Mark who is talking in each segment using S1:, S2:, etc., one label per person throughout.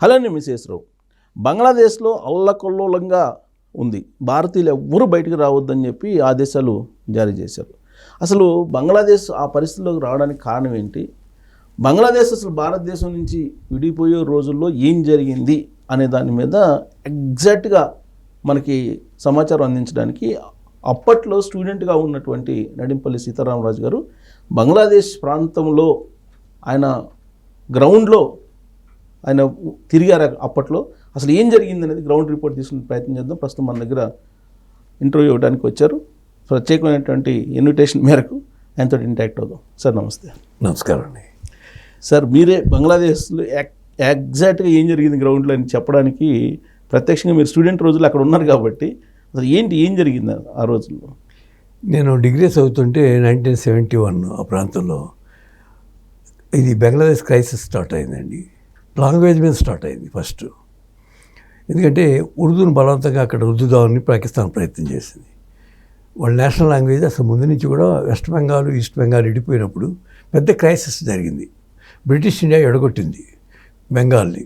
S1: Hello అండి మిసేశ్రావు. బంగ్లాదేశ్లో అల్లకల్లోలంగా ఉంది. భారతీయులు ఎవ్వరూ బయటకు రావద్దని చెప్పి ఆదేశాలు జారీ చేశారు. అసలు బంగ్లాదేశ్ ఆ పరిస్థితిలోకి రావడానికి కారణం ఏంటి? బంగ్లాదేశ్ అసలు భారతదేశం నుంచి విడిపోయే రోజుల్లో ఏం జరిగింది అనే దాని మీద ఎగ్జాక్ట్గా మనకి సమాచారం అందించడానికి అప్పట్లో స్టూడెంట్గా ఉన్నటువంటి నడింపల్లి సీతారామరాజు గారు బంగ్లాదేశ్ ప్రాంతంలో ఆయన గ్రౌండ్లో ఆయన తిరిగారు. అప్పట్లో అసలు ఏం జరిగింది అనేది గ్రౌండ్ రిపోర్ట్ తీసుకునే ప్రయత్నం చేద్దాం. ప్రస్తుతం మన దగ్గర ఇంటర్వ్యూ ఇవ్వడానికి వచ్చారు. ప్రత్యేకమైనటువంటి ఇన్విటేషన్ మేరకు ఆయనతో ఇంటరాక్ట్ అవుదాం. సార్ నమస్తే.
S2: నమస్కారం అండి.
S1: సార్ మీరే బంగ్లాదేశ్లో ఎగ్జాక్ట్గా ఏం జరిగింది గ్రౌండ్లో అని చెప్పడానికి ప్రత్యక్షంగా మీరు స్టూడెంట్ రోజులు అక్కడ ఉన్నారు కాబట్టి అసలు ఏం జరిగింది ఆ రోజుల్లో?
S2: నేను డిగ్రీ చదువుతుంటే 1971 ఆ ప్రాంతంలో ఇది బంగ్లాదేశ్ క్రైసిస్ స్టార్ట్ అయిందండి. లాంగ్వేజ్ మీద స్టార్ట్ అయింది ఫస్ట్. ఎందుకంటే ఉర్దూను బలవంతంగా అక్కడ రుద్దుదామని పాకిస్తాన్ ప్రయత్నం చేసింది. వాళ్ళ నేషనల్ లాంగ్వేజ్ అసలు ముందు నుంచి కూడా వెస్ట్ బెంగాల్ ఈస్ట్ బెంగాల్ విడిపోయినప్పుడు పెద్ద క్రైసిస్ జరిగింది. బ్రిటిష్ ఇండియా ఎడగొట్టింది బెంగాల్ని.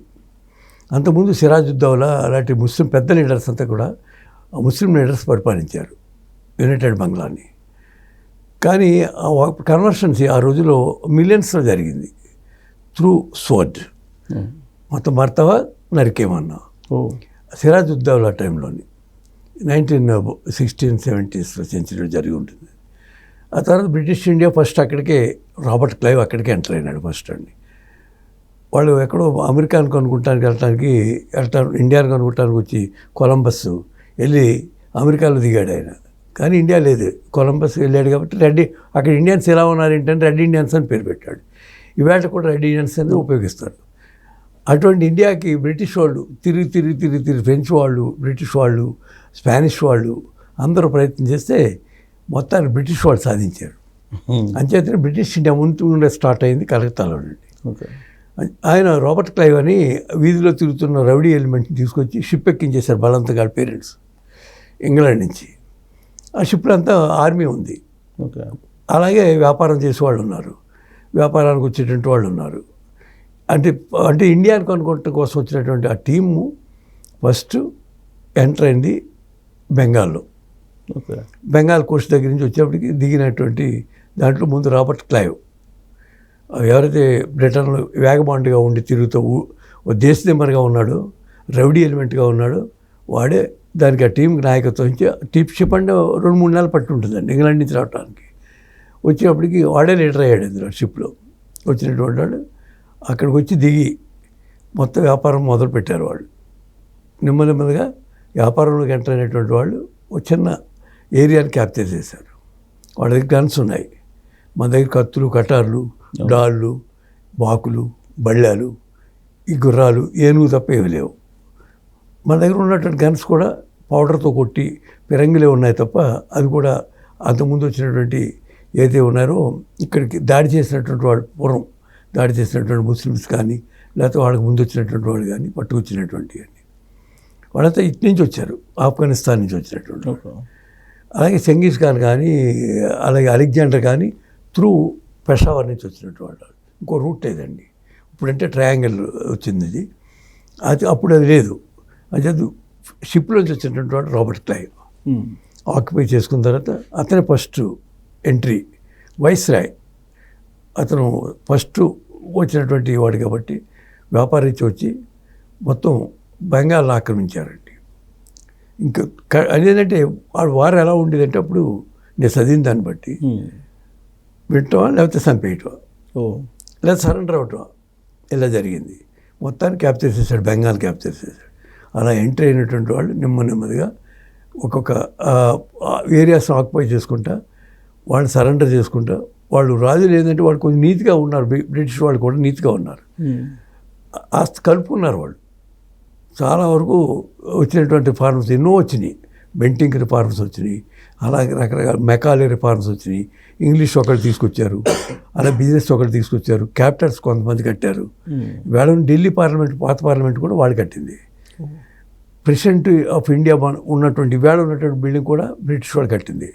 S2: అంతకుముందు సిరాజుద్దౌలా అలాంటి ముస్లిం పెద్ద లీడర్స్ అంతా కూడా ముస్లిం లీడర్స్ పరిపాలించారు యునైటెడ్ బంగ్లాని. కానీ కన్వర్షన్స్ ఆ రోజులో మిలియన్స్లో జరిగింది త్రూ స్వర్డ్. మొత్తం మర్తవా నరికేమన్నా సిరాజుద్దౌలా టైంలోని 1916-17 సెంచరీలో జరిగి ఉంటుంది. ఆ తర్వాత బ్రిటిష్ ఇండియా ఫస్ట్ అక్కడికే రాబర్ట్ క్లైవ్ అక్కడికే ఎంటర్ అయినాడు ఫస్ట్ అండి. వాళ్ళు ఎక్కడో అమెరికాను వెళ్ళటానికి ఇండియాను కనుక్కోవటానికి వచ్చి కొలంబస్ వెళ్ళి అమెరికాలో దిగాడు ఆయన. కానీ ఇండియా లేదు. కొలంబస్ వెళ్ళాడు కాబట్టి అక్కడ ఇండియన్స్ ఎలా ఉన్నారు ఏంటంటే రెడ్ ఇండియన్స్ అని పేరు పెట్టాడు. ఇవాళ కూడా రెడ్ ఇండియన్స్ అని ఉపయోగిస్తారు. అటువంటి ఇండియాకి బ్రిటిష్ వాళ్ళు తిరిగి ఫ్రెంచ్ వాళ్ళు, బ్రిటిష్ వాళ్ళు, స్పానిష్ వాళ్ళు అందరూ ప్రయత్నం చేస్తే మొత్తాన్ని బ్రిటిష్ వాళ్ళు సాధించారు. అంచేతనే బ్రిటిష్ ఇండియా ముందు స్టార్ట్ అయింది కలకత్తాలో నుండి. ఆయన రాబర్ట్ క్లైవ్ అని వీధిలో తిరుగుతున్న రౌడీ ఎలిమెంట్ని తీసుకొచ్చి షిప్ ఎక్కించేశారు బలవంతంగా పేరెంట్స్ ఇంగ్లాండ్ నుంచి. ఆ షిప్లో అంతా ఆర్మీ ఉంది. అలాగే వ్యాపారం చేసేవాళ్ళు ఉన్నారు, వ్యాపారానికి వచ్చేటువంటి వాళ్ళు ఉన్నారు. అంటే ఇండియాని కనుక్కోవటం కోసం వచ్చినటువంటి ఆ టీము ఫస్ట్ ఎంటర్ అయింది బెంగాల్లో. బెంగాల్ కోస్ట్ దగ్గర నుంచి వచ్చేప్పటికి దిగినటువంటి దాంట్లో ముందు రాబర్ట్ క్లైవ్ ఎవరైతే బ్రిటన్లో వేగబాండ్గా ఉండి తిరుగుతూ దేశదిమ్మరిగా ఉన్నాడో, రౌడీ ఎలిమెంట్గా ఉన్నాడో వాడే దానికి ఆ టీంకి నాయకత్వం ఇచ్చి షిప్ అంటే 2-3 నెలలు పట్టి ఉంటుందండి ఇంగ్లాండ్ నుంచి రావడానికి. వచ్చేప్పటికి వాడే లీడర్ అయ్యాడు ఇందులో షిప్లో వచ్చినటువంటి వాడు. అక్కడికి వచ్చి దిగి మొత్తం వ్యాపారం మొదలుపెట్టారు వాళ్ళు. నెమ్మదిగా వ్యాపారంలోకి ఎంటర్ అయినటువంటి వాళ్ళు ఒక చిన్న ఏరియాని క్యాప్చర్ చేశారు. వాళ్ళ దగ్గర గన్స్ ఉన్నాయి, మన దగ్గర కత్తులు, కటార్లు, డాళ్ళు, బాకులు, బళ్ళాలు, ఈ గుర్రాలు, ఏనుగు తప్ప ఏమి లేవు. మన దగ్గర ఉన్నటువంటి గన్స్ కూడా పౌడర్తో కొట్టి పిరంగిలే ఉన్నాయి తప్ప అది కూడా అంతకుముందు వచ్చినటువంటి ఏదైతే ఉన్నారో ఇక్కడికి దాడి చేసినటువంటి వాళ్ళు పూర్వం దాడి చేసినటువంటి ముస్లిమ్స్ కానీ లేకపోతే వాళ్ళకి ముందు వచ్చినటువంటి వాళ్ళు కానీ పట్టుకొచ్చినటువంటి అని వాళ్ళంతా ఇటు నుంచి వచ్చారు, ఆఫ్ఘనిస్తాన్ నుంచి వచ్చినటువంటి. అలాగే చెంగీస్ ఖాన్ కానీ అలాగే అలెగ్జాండర్ కానీ త్రూ పెషావర్ నుంచి వచ్చినటువంటి వాళ్ళు. ఇంకో రూట్ లేదండి. ఇప్పుడంటే ట్రయాంగిల్ వచ్చింది అది అప్పుడు అది లేదు. అది షిప్లోంచి వచ్చినటువంటి వాడు రాబర్ట్ క్లైవ్ ఆక్యుపై చేసుకున్న తర్వాత అతనే ఫస్ట్ ఎంట్రీ. వైస్రాయ్ అతను ఫస్ట్ వచ్చినటువంటి వాడు కాబట్టి వ్యాపారించి వచ్చి మొత్తం బెంగాల్ ఆక్రమించారండి. ఇంకా అదేంటంటే వారు ఎలా ఉండేదంటే అప్పుడు నేను చదివిన దాన్ని బట్టి వింటమా లేకపోతే చంపేయటమా లేదా సరెండర్ అవటమా ఇలా జరిగింది. మొత్తాన్ని క్యాప్చర్ చేశాడు, బెంగాల్ క్యాప్చర్ చేశాడు. అలా ఎంట్రీ అయినటువంటి వాళ్ళు నెమ్మదిగా ఒక్కొక్క ఏరియాస్ని ఆక్యుపై చేసుకుంటా వాళ్ళని సరెండర్ చేసుకుంటా వాళ్ళు రాజులు ఏంటంటే వాళ్ళు కొంచెం నీతిగా ఉన్నారు. బ్రిటిష్ వాళ్ళు కూడా నీతిగా ఉన్నారు, కలుపుకున్నారు. వాళ్ళు చాలా వరకు వచ్చినటువంటి రిఫార్మ్స్ ఎన్నో వచ్చినాయి. బెంటింగ్ రిఫార్మ్స్ వచ్చినాయి, అలాగే రకరకాల మెకాలే రిఫార్మ్స్ వచ్చినాయి. ఇంగ్లీష్ ఒకటి తీసుకొచ్చారు, అలా బిజినెస్ ఒకటి తీసుకొచ్చారు. క్యాపిటల్స్ కొంతమంది కట్టారు. వేళ ఢిల్లీ పార్లమెంట్, పాత పార్లమెంట్ కూడా వాళ్ళు కట్టింది. ప్రెసిడెంట్ ఆఫ్ ఇండియా ఉన్నటువంటి వేళ ఉన్నటువంటి బిల్డింగ్ కూడా బ్రిటిష్ వాళ్ళు కట్టింది.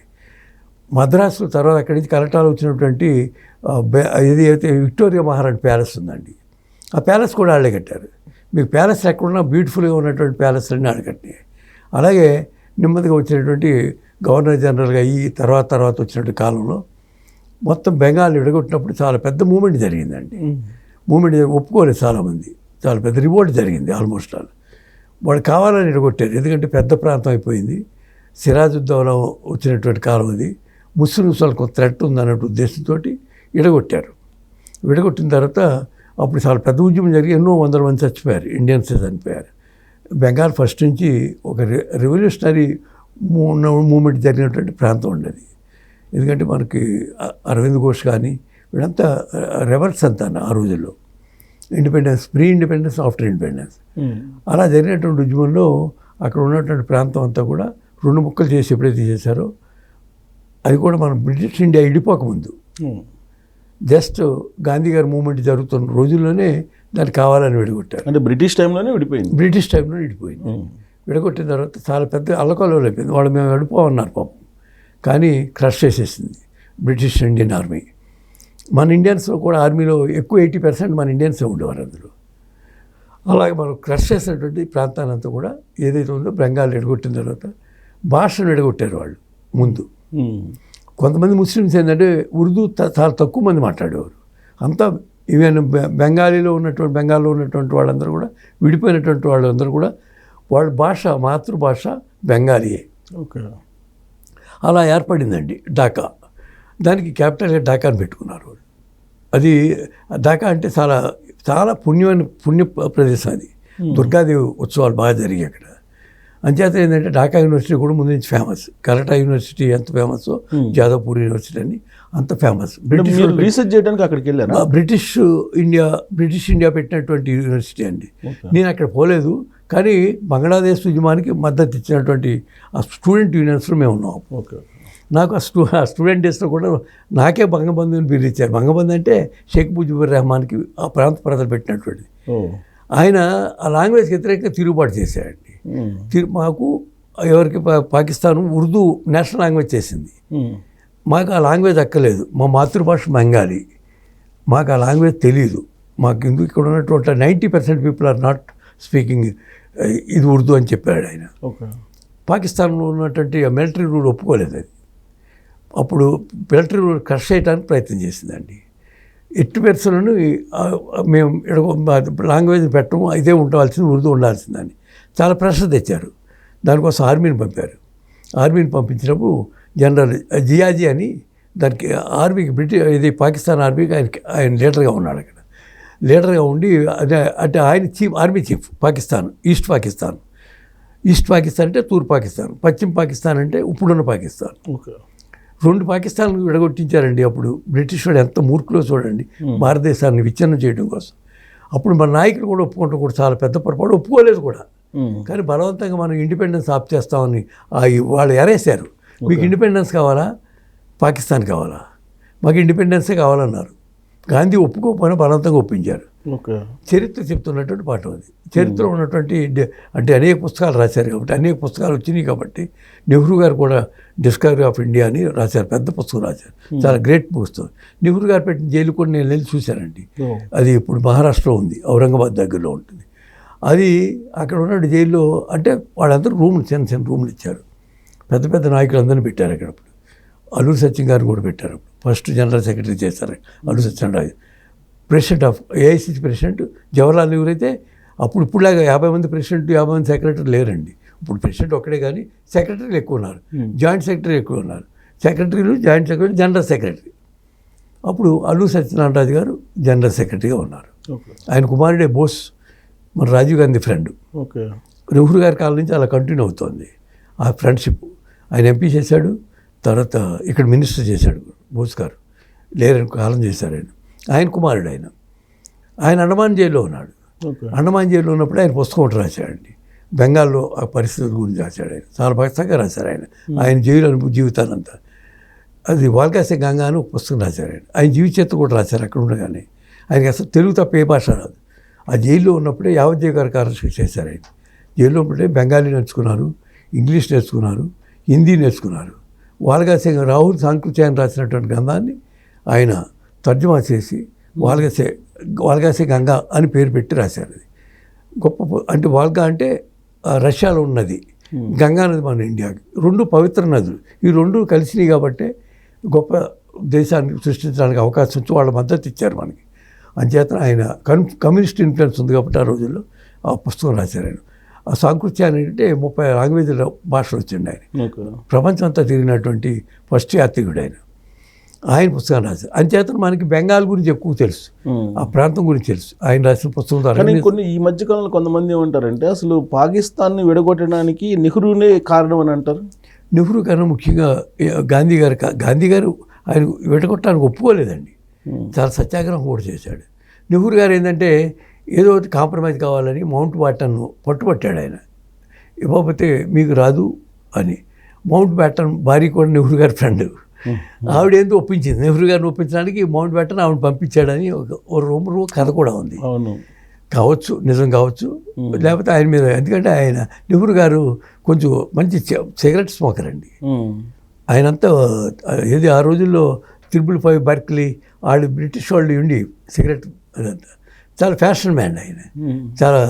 S2: మద్రాసు తర్వాత అక్కడి నుంచి కలకటాలో వచ్చినటువంటి ఏదైతే విక్టోరియా మహారాణి ప్యాలెస్ ఉందండి, ఆ ప్యాలెస్ కూడా వాళ్ళే కట్టారు. మీకు ప్యాలెస్ ఎక్కడున్నా బ్యూటిఫుల్గా ఉన్నటువంటి ప్యాలెస్లన్నీ ఆడకట్టినాయి. అలాగే నెమ్మదిగా వచ్చినటువంటి గవర్నర్ జనరల్గా ఈ తర్వాత వచ్చినటువంటి కాలంలో మొత్తం బెంగాల్ విడగొట్టినప్పుడు చాలా పెద్ద మూమెంట్ జరిగిందండి. మూమెంట్ ఒప్పుకోలేదు చాలామంది, చాలా పెద్ద రివోల్ట్ జరిగింది. ఆల్మోస్ట్ వాళ్ళు కావాలని విడగొట్టారు, ఎందుకంటే పెద్ద ప్రాంతం అయిపోయింది. సిరాజుద్దౌలా వచ్చినటువంటి కాలం అది, ముస్లిమ్స్ వాళ్ళకు థ్రెట్ ఉందన్నట్టు ఉద్దేశంతో విడగొట్టిన తర్వాత అప్పుడు చాలా పెద్ద ఉద్యమం జరిగి ఎన్నో వందల మంది చచ్చిపోయారు, ఇండియన్స్ చనిపోయారు. బెంగాల్ ఫస్ట్ నుంచి ఒక రెవల్యూషనరీ మూమెంట్ జరిగినటువంటి ప్రాంతం ఉండేది. ఎందుకంటే మనకి అరవింద్ ఘోష్ కానీ వీళ్ళంతా రెబల్స్ అంతా ఆ రోజుల్లో, independence, pre independence, after independence. అలా జరిగినటువంటి ఉద్యమంలో అక్కడ ఉన్నటువంటి ప్రాంతం అంతా కూడా 2 ముక్కలు చేసి ఎప్పుడైతే చేశారో, అది కూడా మనం బ్రిటిష్ ఇండియా ఇడిపోకముందు, జస్ట్ గాంధీ గారి మూమెంట్ జరుగుతున్న రోజుల్లోనే దాన్ని కావాలని విడగొట్టారు.
S1: అంటే బ్రిటిష్ టైంలోనే విడిపోయింది.
S2: బ్రిటిష్ టైంలో విడిపోయింది. విడగొట్టిన తర్వాత చాలా పెద్ద అల్లకల్లోలు అయిపోయింది. వాళ్ళు మేము విడిపోమన్నారు పాపం, కానీ క్రష్ చేసేసింది బ్రిటిష్ ఇండియన్ ఆర్మీ. మన ఇండియన్స్లో కూడా ఆర్మీలో ఎక్కువ 80% మన ఇండియన్సే ఉండేవారు అందులో. అలాగే మనం క్రష్ చేసినటువంటి ప్రాంతానంతా కూడా ఏదైతే ఉందో బెంగాల్ విడగొట్టిన తర్వాత భాషను విడగొట్టారు వాళ్ళు ముందు. కొంతమంది ముస్లిమ్స్ ఏంటంటే ఉర్దూ చాలా తక్కువ మంది మాట్లాడేవారు. అంతా ఈవెన్ బెంగాల్లో ఉన్నటువంటి వాళ్ళందరూ కూడా, విడిపోయినటువంటి వాళ్ళందరూ కూడా వాళ్ళ భాష, మాతృభాష బెంగాలీయే.
S1: ఓకే.
S2: అలా ఏర్పడిందండి ఢాకా. దానికి క్యాపిటల్గా ఢాకాని పెట్టుకున్నారు వాళ్ళు. అది ఢాకా అంటే చాలా చాలా పుణ్య ప్రదేశం అది. దుర్గాదేవి ఉత్సవాలు బాగా జరిగాయి అక్కడ. అంచేత ఏంటంటే ఢాకా యూనివర్సిటీ కూడా ముందు నుంచి ఫేమస్. కలకత్తా యూనివర్సిటీ ఎంత ఫేమస్, జాదవ్పూర్ యూనివర్సిటీ అని అంత ఫేమస్.
S1: రీసెర్చ్ చేయడానికి అక్కడికి వెళ్ళారు.
S2: బ్రిటిష్ ఇండియా పెట్టినటువంటి యూనివర్సిటీ అండి. నేను అక్కడ పోలేదు, కానీ బంగ్లాదేశ్ ఉద్యమానికి మద్దతు ఇచ్చినటువంటి ఆ స్టూడెంట్ యూనియన్స్లో మేము ఉన్నాం.
S1: ఓకే.
S2: నాకు ఆ స్టూడెంట్ డేస్లో కూడా నాకే బంగబంధుని పేరు ఇచ్చారు. బంగబంధు అంటే షేక్ ముజిబుర్ రెహమాన్కి ఆ ప్రాంత ప్రజలు పెట్టినటువంటిది. ఆయన ఆ లాంగ్వేజ్కి వ్యతిరేకంగా తిరుగుబాటు చేశాడండి. మాకు ఎవరికి పాకిస్తాన్ ఉర్దూ నేషనల్ లాంగ్వేజ్ చేసింది. మాకు ఆ లాంగ్వేజ్ అక్కలేదు. మా మాతృభాష బెంగాలీ, మాకు ఆ లాంగ్వేజ్ తెలియదు. మాకు ఎందుకు ఇక్కడ ఉన్నటువంటి 90% పీపుల్ ఆర్ నాట్ స్పీకింగ్ ఇది ఉర్దూ అని చెప్పాడు ఆయన. పాకిస్తాన్లో ఉన్నటువంటి మిలిటరీ రూల్ ఒప్పుకోలేదు అది. అప్పుడు మిలిటరీ రూల్ క్రష్ చేయడానికి ప్రయత్నం చేసిందండి. ఎట్టి పెర్సన్లను మేము లాంగ్వేజ్ పెట్టము, ఇదే ఉండవలసింది, ఉర్దూ ఉండాల్సిందని చాలా ప్రెషర్ తెచ్చారు. దానికోసం ఆర్మీని పంపారు. ఆర్మీని పంపించినప్పుడు జనరల్ జియాజీ అని దానికి ఆర్మీకి ఇది పాకిస్తాన్ ఆర్మీకి ఆయన లీడర్గా ఉన్నాడు. అక్కడ లీడర్గా ఉండి అంటే ఆయన army chief Pakistan, east Pakistan అంటే తూర్పు పాకిస్తాన్, పశ్చిమ పాకిస్తాన్ అంటే ఇప్పుడున్న పాకిస్తాన్.
S1: ఓకే.
S2: 2 పాకిస్తాన్లు విడగొట్టించారండి. అప్పుడు బ్రిటిష్ వాడు ఎంత మూర్ఖులో చూడండి, భారతదేశాన్ని విచ్ఛిన్నం చేయడం కోసం. అప్పుడు మన నాయకులు కూడా ఒప్పుకుంటాం కూడా చాలా పెద్ద పొరపాటు, ఒప్పుకోలేదు కూడా. కానీ బలవంతంగా మనం ఇండిపెండెన్స్ ఆప్ చేస్తామని వాళ్ళు ఎరేశారు. మీకు ఇండిపెండెన్స్ కావాలా, పాకిస్తాన్ కావాలా? మాకు ఇండిపెండెన్సే కావాలన్నారు. గాంధీ ఒప్పుకోకపోయినా బలవంతంగా ఒప్పించారు. చరిత్ర చెప్తున్నటువంటి పాఠం అది. చరిత్ర ఉన్నటువంటి అంటే అనేక పుస్తకాలు రాశారు కాబట్టి, అనేక పుస్తకాలు వచ్చినాయి కాబట్టి, నెహ్రూ గారు కూడా డిస్కవరీ ఆఫ్ ఇండియా అని రాశారు, పెద్ద పుస్తకం రాశారు, చాలా గ్రేట్ పుస్తకం. నెహ్రూ గారు పెట్టిన జైలు కూడా నేను వెళ్ళి చూశానండి. అది ఇప్పుడు మహారాష్ట్రలో ఉంది, ఔరంగాబాద్ దగ్గరలో ఉంటుంది. అది అక్కడ ఉన్న జైల్లో అంటే వాళ్ళందరూ చిన్న చిన్న రూములు ఇచ్చారు. పెద్ద పెద్ద నాయకులు అందరినీ పెట్టారు అక్కడ. అప్పుడు అల్లూరి సత్యం గారు కూడా పెట్టారు. ఫస్ట్ జనరల్ సెక్రటరీ చేశారు Alluri Satyanarayana. President of AICC president Jawaharlal Nehru అయితే అప్పుడు ఇప్పుడులాగా 50 మంది ప్రెసిడెంట్ 50 మంది సెక్రటరీ లేరండి. ఇప్పుడు ప్రెసిడెంట్ ఒక్కడే కానీ సెక్రటరీలు ఎక్కువ ఉన్నారు, జాయింట్ సెక్రటరీ ఎక్కువ ఉన్నారు. సెక్రటరీలు, జాయింట్ సెక్రటరీ, జనరల్ సెక్రటరీ. అప్పుడు అల్లూరి సత్యనారాయణ గారు జనరల్ సెక్రటరీగా ఉన్నారు. ఆయన కుమారుడే బోస్, మన రాజీవ్ గాంధీ ఫ్రెండ్. నెహ్రూ గారి కాలం నుంచి అలా కంటిన్యూ అవుతోంది ఆ ఫ్రెండ్షిప్. ఆయన ఎంపీ చేశాడు, తర్వాత ఇక్కడ మినిస్టర్ చేశాడు బోస్ గారు, లేరని కాలం చేశారు ఆయన కుమారుడు. ఆయన అండమాన్ జైల్లో ఉన్నాడు. అండమాన్ జైల్లో ఉన్నప్పుడు ఆయన పుస్తకం ఒకటి రాశాడండి, బెంగాల్లో ఆ పరిస్థితుల గురించి రాశాడు. ఆయన చాలా భక్తంగా రాశారు. ఆయన జైలు జీవితానంతా. అది వాల్కాసే గంగా అని ఒక పుస్తకం రాశారు. ఆయన జీవిత చరిత్ర కూడా రాశారు అక్కడ ఉండగానే. ఆయనకి అసలు తెలుగు తప్ప ఏ భాష రాదు. ఆ జైల్లో ఉన్నప్పుడే యావజ్జీవ గారికి అరెస్ట్ చేశారు. ఆయన జైల్లో ఉన్నప్పుడే బెంగాలీ నేర్చుకున్నారు, ఇంగ్లీష్ నేర్చుకున్నారు, హిందీ నేర్చుకున్నారు. వాల్గాసే రాహుల్ సాంకృత్యాన్ని రాసినటువంటి గ్రంథాన్ని ఆయన తర్జుమా చేసి వాల్గాసే గంగా అని పేరు పెట్టి రాశారు. అది అంటే వాల్గా అంటే రష్యాలో ఉన్నది, గంగా నది మన ఇండియాకి, రెండు పవిత్ర నదులు. ఈ రెండు కలిసినాయి కాబట్టి గొప్ప దేశాన్ని సృష్టించడానికి అవకాశం వచ్చి వాళ్ళ మద్దతు ఇచ్చారు మనకి. అంచేత ఆయన కమ్యూనిస్ట్ ఇన్ఫ్లుయెన్స్ ఉంది కాబట్టి ఆ రోజుల్లో ఆ పుస్తకం రాశారు ఆయన. ఆ సాంకృత్యాన్ని అంటే 30 లాంగ్వేజ్ల భాషలు వచ్చిండు ఆయన. ప్రపంచం అంతా తిరిగినటువంటి ఫస్ట్ యాత్రికుడు ఆయన పుస్తకం రాశారు. అంచేత మనకి బెంగాల్ గురించి ఎక్కువ తెలుసు, ఆ ప్రాంతం గురించి తెలుసు ఆయన రాసిన పుస్తకం ద్వారా.
S1: కానీ కొన్ని ఈ మధ్యకాలంలో కొంతమంది ఏమంటారంటే అసలు పాకిస్తాన్ని విడగొట్టడానికి నెహ్రూనే కారణం అని అంటారు.
S2: నెహ్రూ కన్నా ముఖ్యంగా గాంధీ గారు ఆయన విడగొట్టడానికి ఒప్పుకోలేదండి, చాలా సత్యాగ్రహం కూడా చేశాడు. నెహ్రూ గారు ఏంటంటే ఏదో ఒకటి కాంప్రమైజ్ కావాలని మౌంట్ బాటన్ను పట్టుబట్టాడు ఆయన, ఇవ్వకపోతే మీకు రాదు అని. మౌంట్ బ్యాటన్ భార్య కూడా నెహ్రూ గారి ఫ్రెండ్, ఆవిడ ఏందో ఒప్పించింది. నెహ్రూ గారిని ఒప్పించడానికి మౌంట్ బ్యాటన్ ఆవిడ పంపించాడని ఒక రూమర్ కథ కూడా ఉంది.
S1: అవును,
S2: కావచ్చు, నిజం కావచ్చు, లేకపోతే ఆయన మీద. ఎందుకంటే ఆయన నెహ్రూ గారు కొంచెం మంచి సిగరెట్ స్మోకర్ అండి. ఆయనంతా ఏది ఆ రోజుల్లో 555 బర్క్లీ వాళ్ళు బ్రిటిష్ వాళ్ళు ఉండి సిగరెట్ అదంతా చాలా ఫ్యాషన్ మ్యాన్ ఆయన, చాలా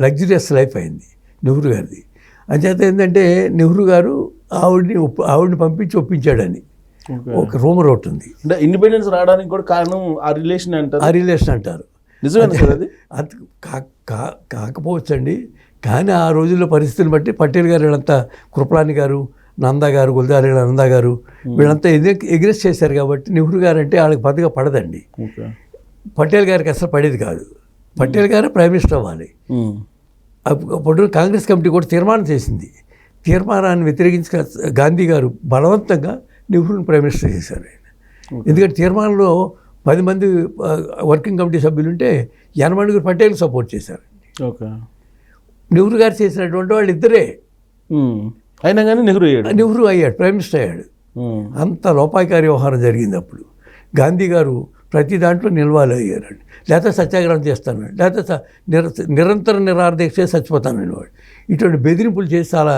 S2: లగ్జరియస్ లైఫ్ అయింది నెహ్రూ గారిది. అంచేత ఏంటంటే నెహ్రూ గారు ఆవిడ్ని పంపించి ఒప్పించాడని ఒక రూమర్ ఒకటి ఉంది.
S1: అంటే ఇండిపెండెన్స్ రావడానికి కూడా కారణం ఆ రిలేషన్ అంటారు.
S2: ఆ రిలేషన్ అంటారు.
S1: నిజమేనా సార్ అది?
S2: అది కాకపోవచ్చండి, కానీ ఆ రోజుల్లో పరిస్థితిని బట్టి పటేల్ గారు వీళ్ళంతా, కృపలాని గారు, నందా గారు, గుల్జారీ నందా గారు వీళ్ళంతా ఎగ్రెస్ చేశారు కాబట్టి నెహ్రూ గారు అంటే వాళ్ళకి పెద్దగా పడదండి. పటేల్ గారికి అసలు పడేది కాదు. పటేల్ గారు ప్రైమ్ మినిస్టర్ అవ్వాలి. అప్పుడు కాంగ్రెస్ కమిటీ కూడా తీర్మానం చేసింది. తీర్మానాన్ని వ్యతిరేకించి గాంధీ గారు బలవంతంగా నెహ్రూని ప్రైమ్ మినిస్టర్ చేశారు ఆయన. ఎందుకంటే తీర్మానంలో 10 మంది వర్కింగ్ కమిటీ సభ్యులు ఉంటే 80 పటేల్ సపోర్ట్ చేశారండి. నెహ్రూ గారు చేసినటువంటి వాళ్ళు ఇద్దరే,
S1: అయినా కానీ
S2: నెహ్రూ అయ్యాడు, ప్రైమ్ మినిస్టర్ అయ్యాడు. అంత లోపాయకారి వ్యవహారం జరిగింది అప్పుడు. గాంధీ గారు ప్రతి దాంట్లో నిల్వాలి అయ్యారండి. లేకపోతే సత్యాగ్రహం చేస్తాను, లేకపోతే నిరంతర నిరాదీక్ష చచ్చిపోతానండి వాడు. ఇటువంటి బెదిరింపులు చేసి చాలా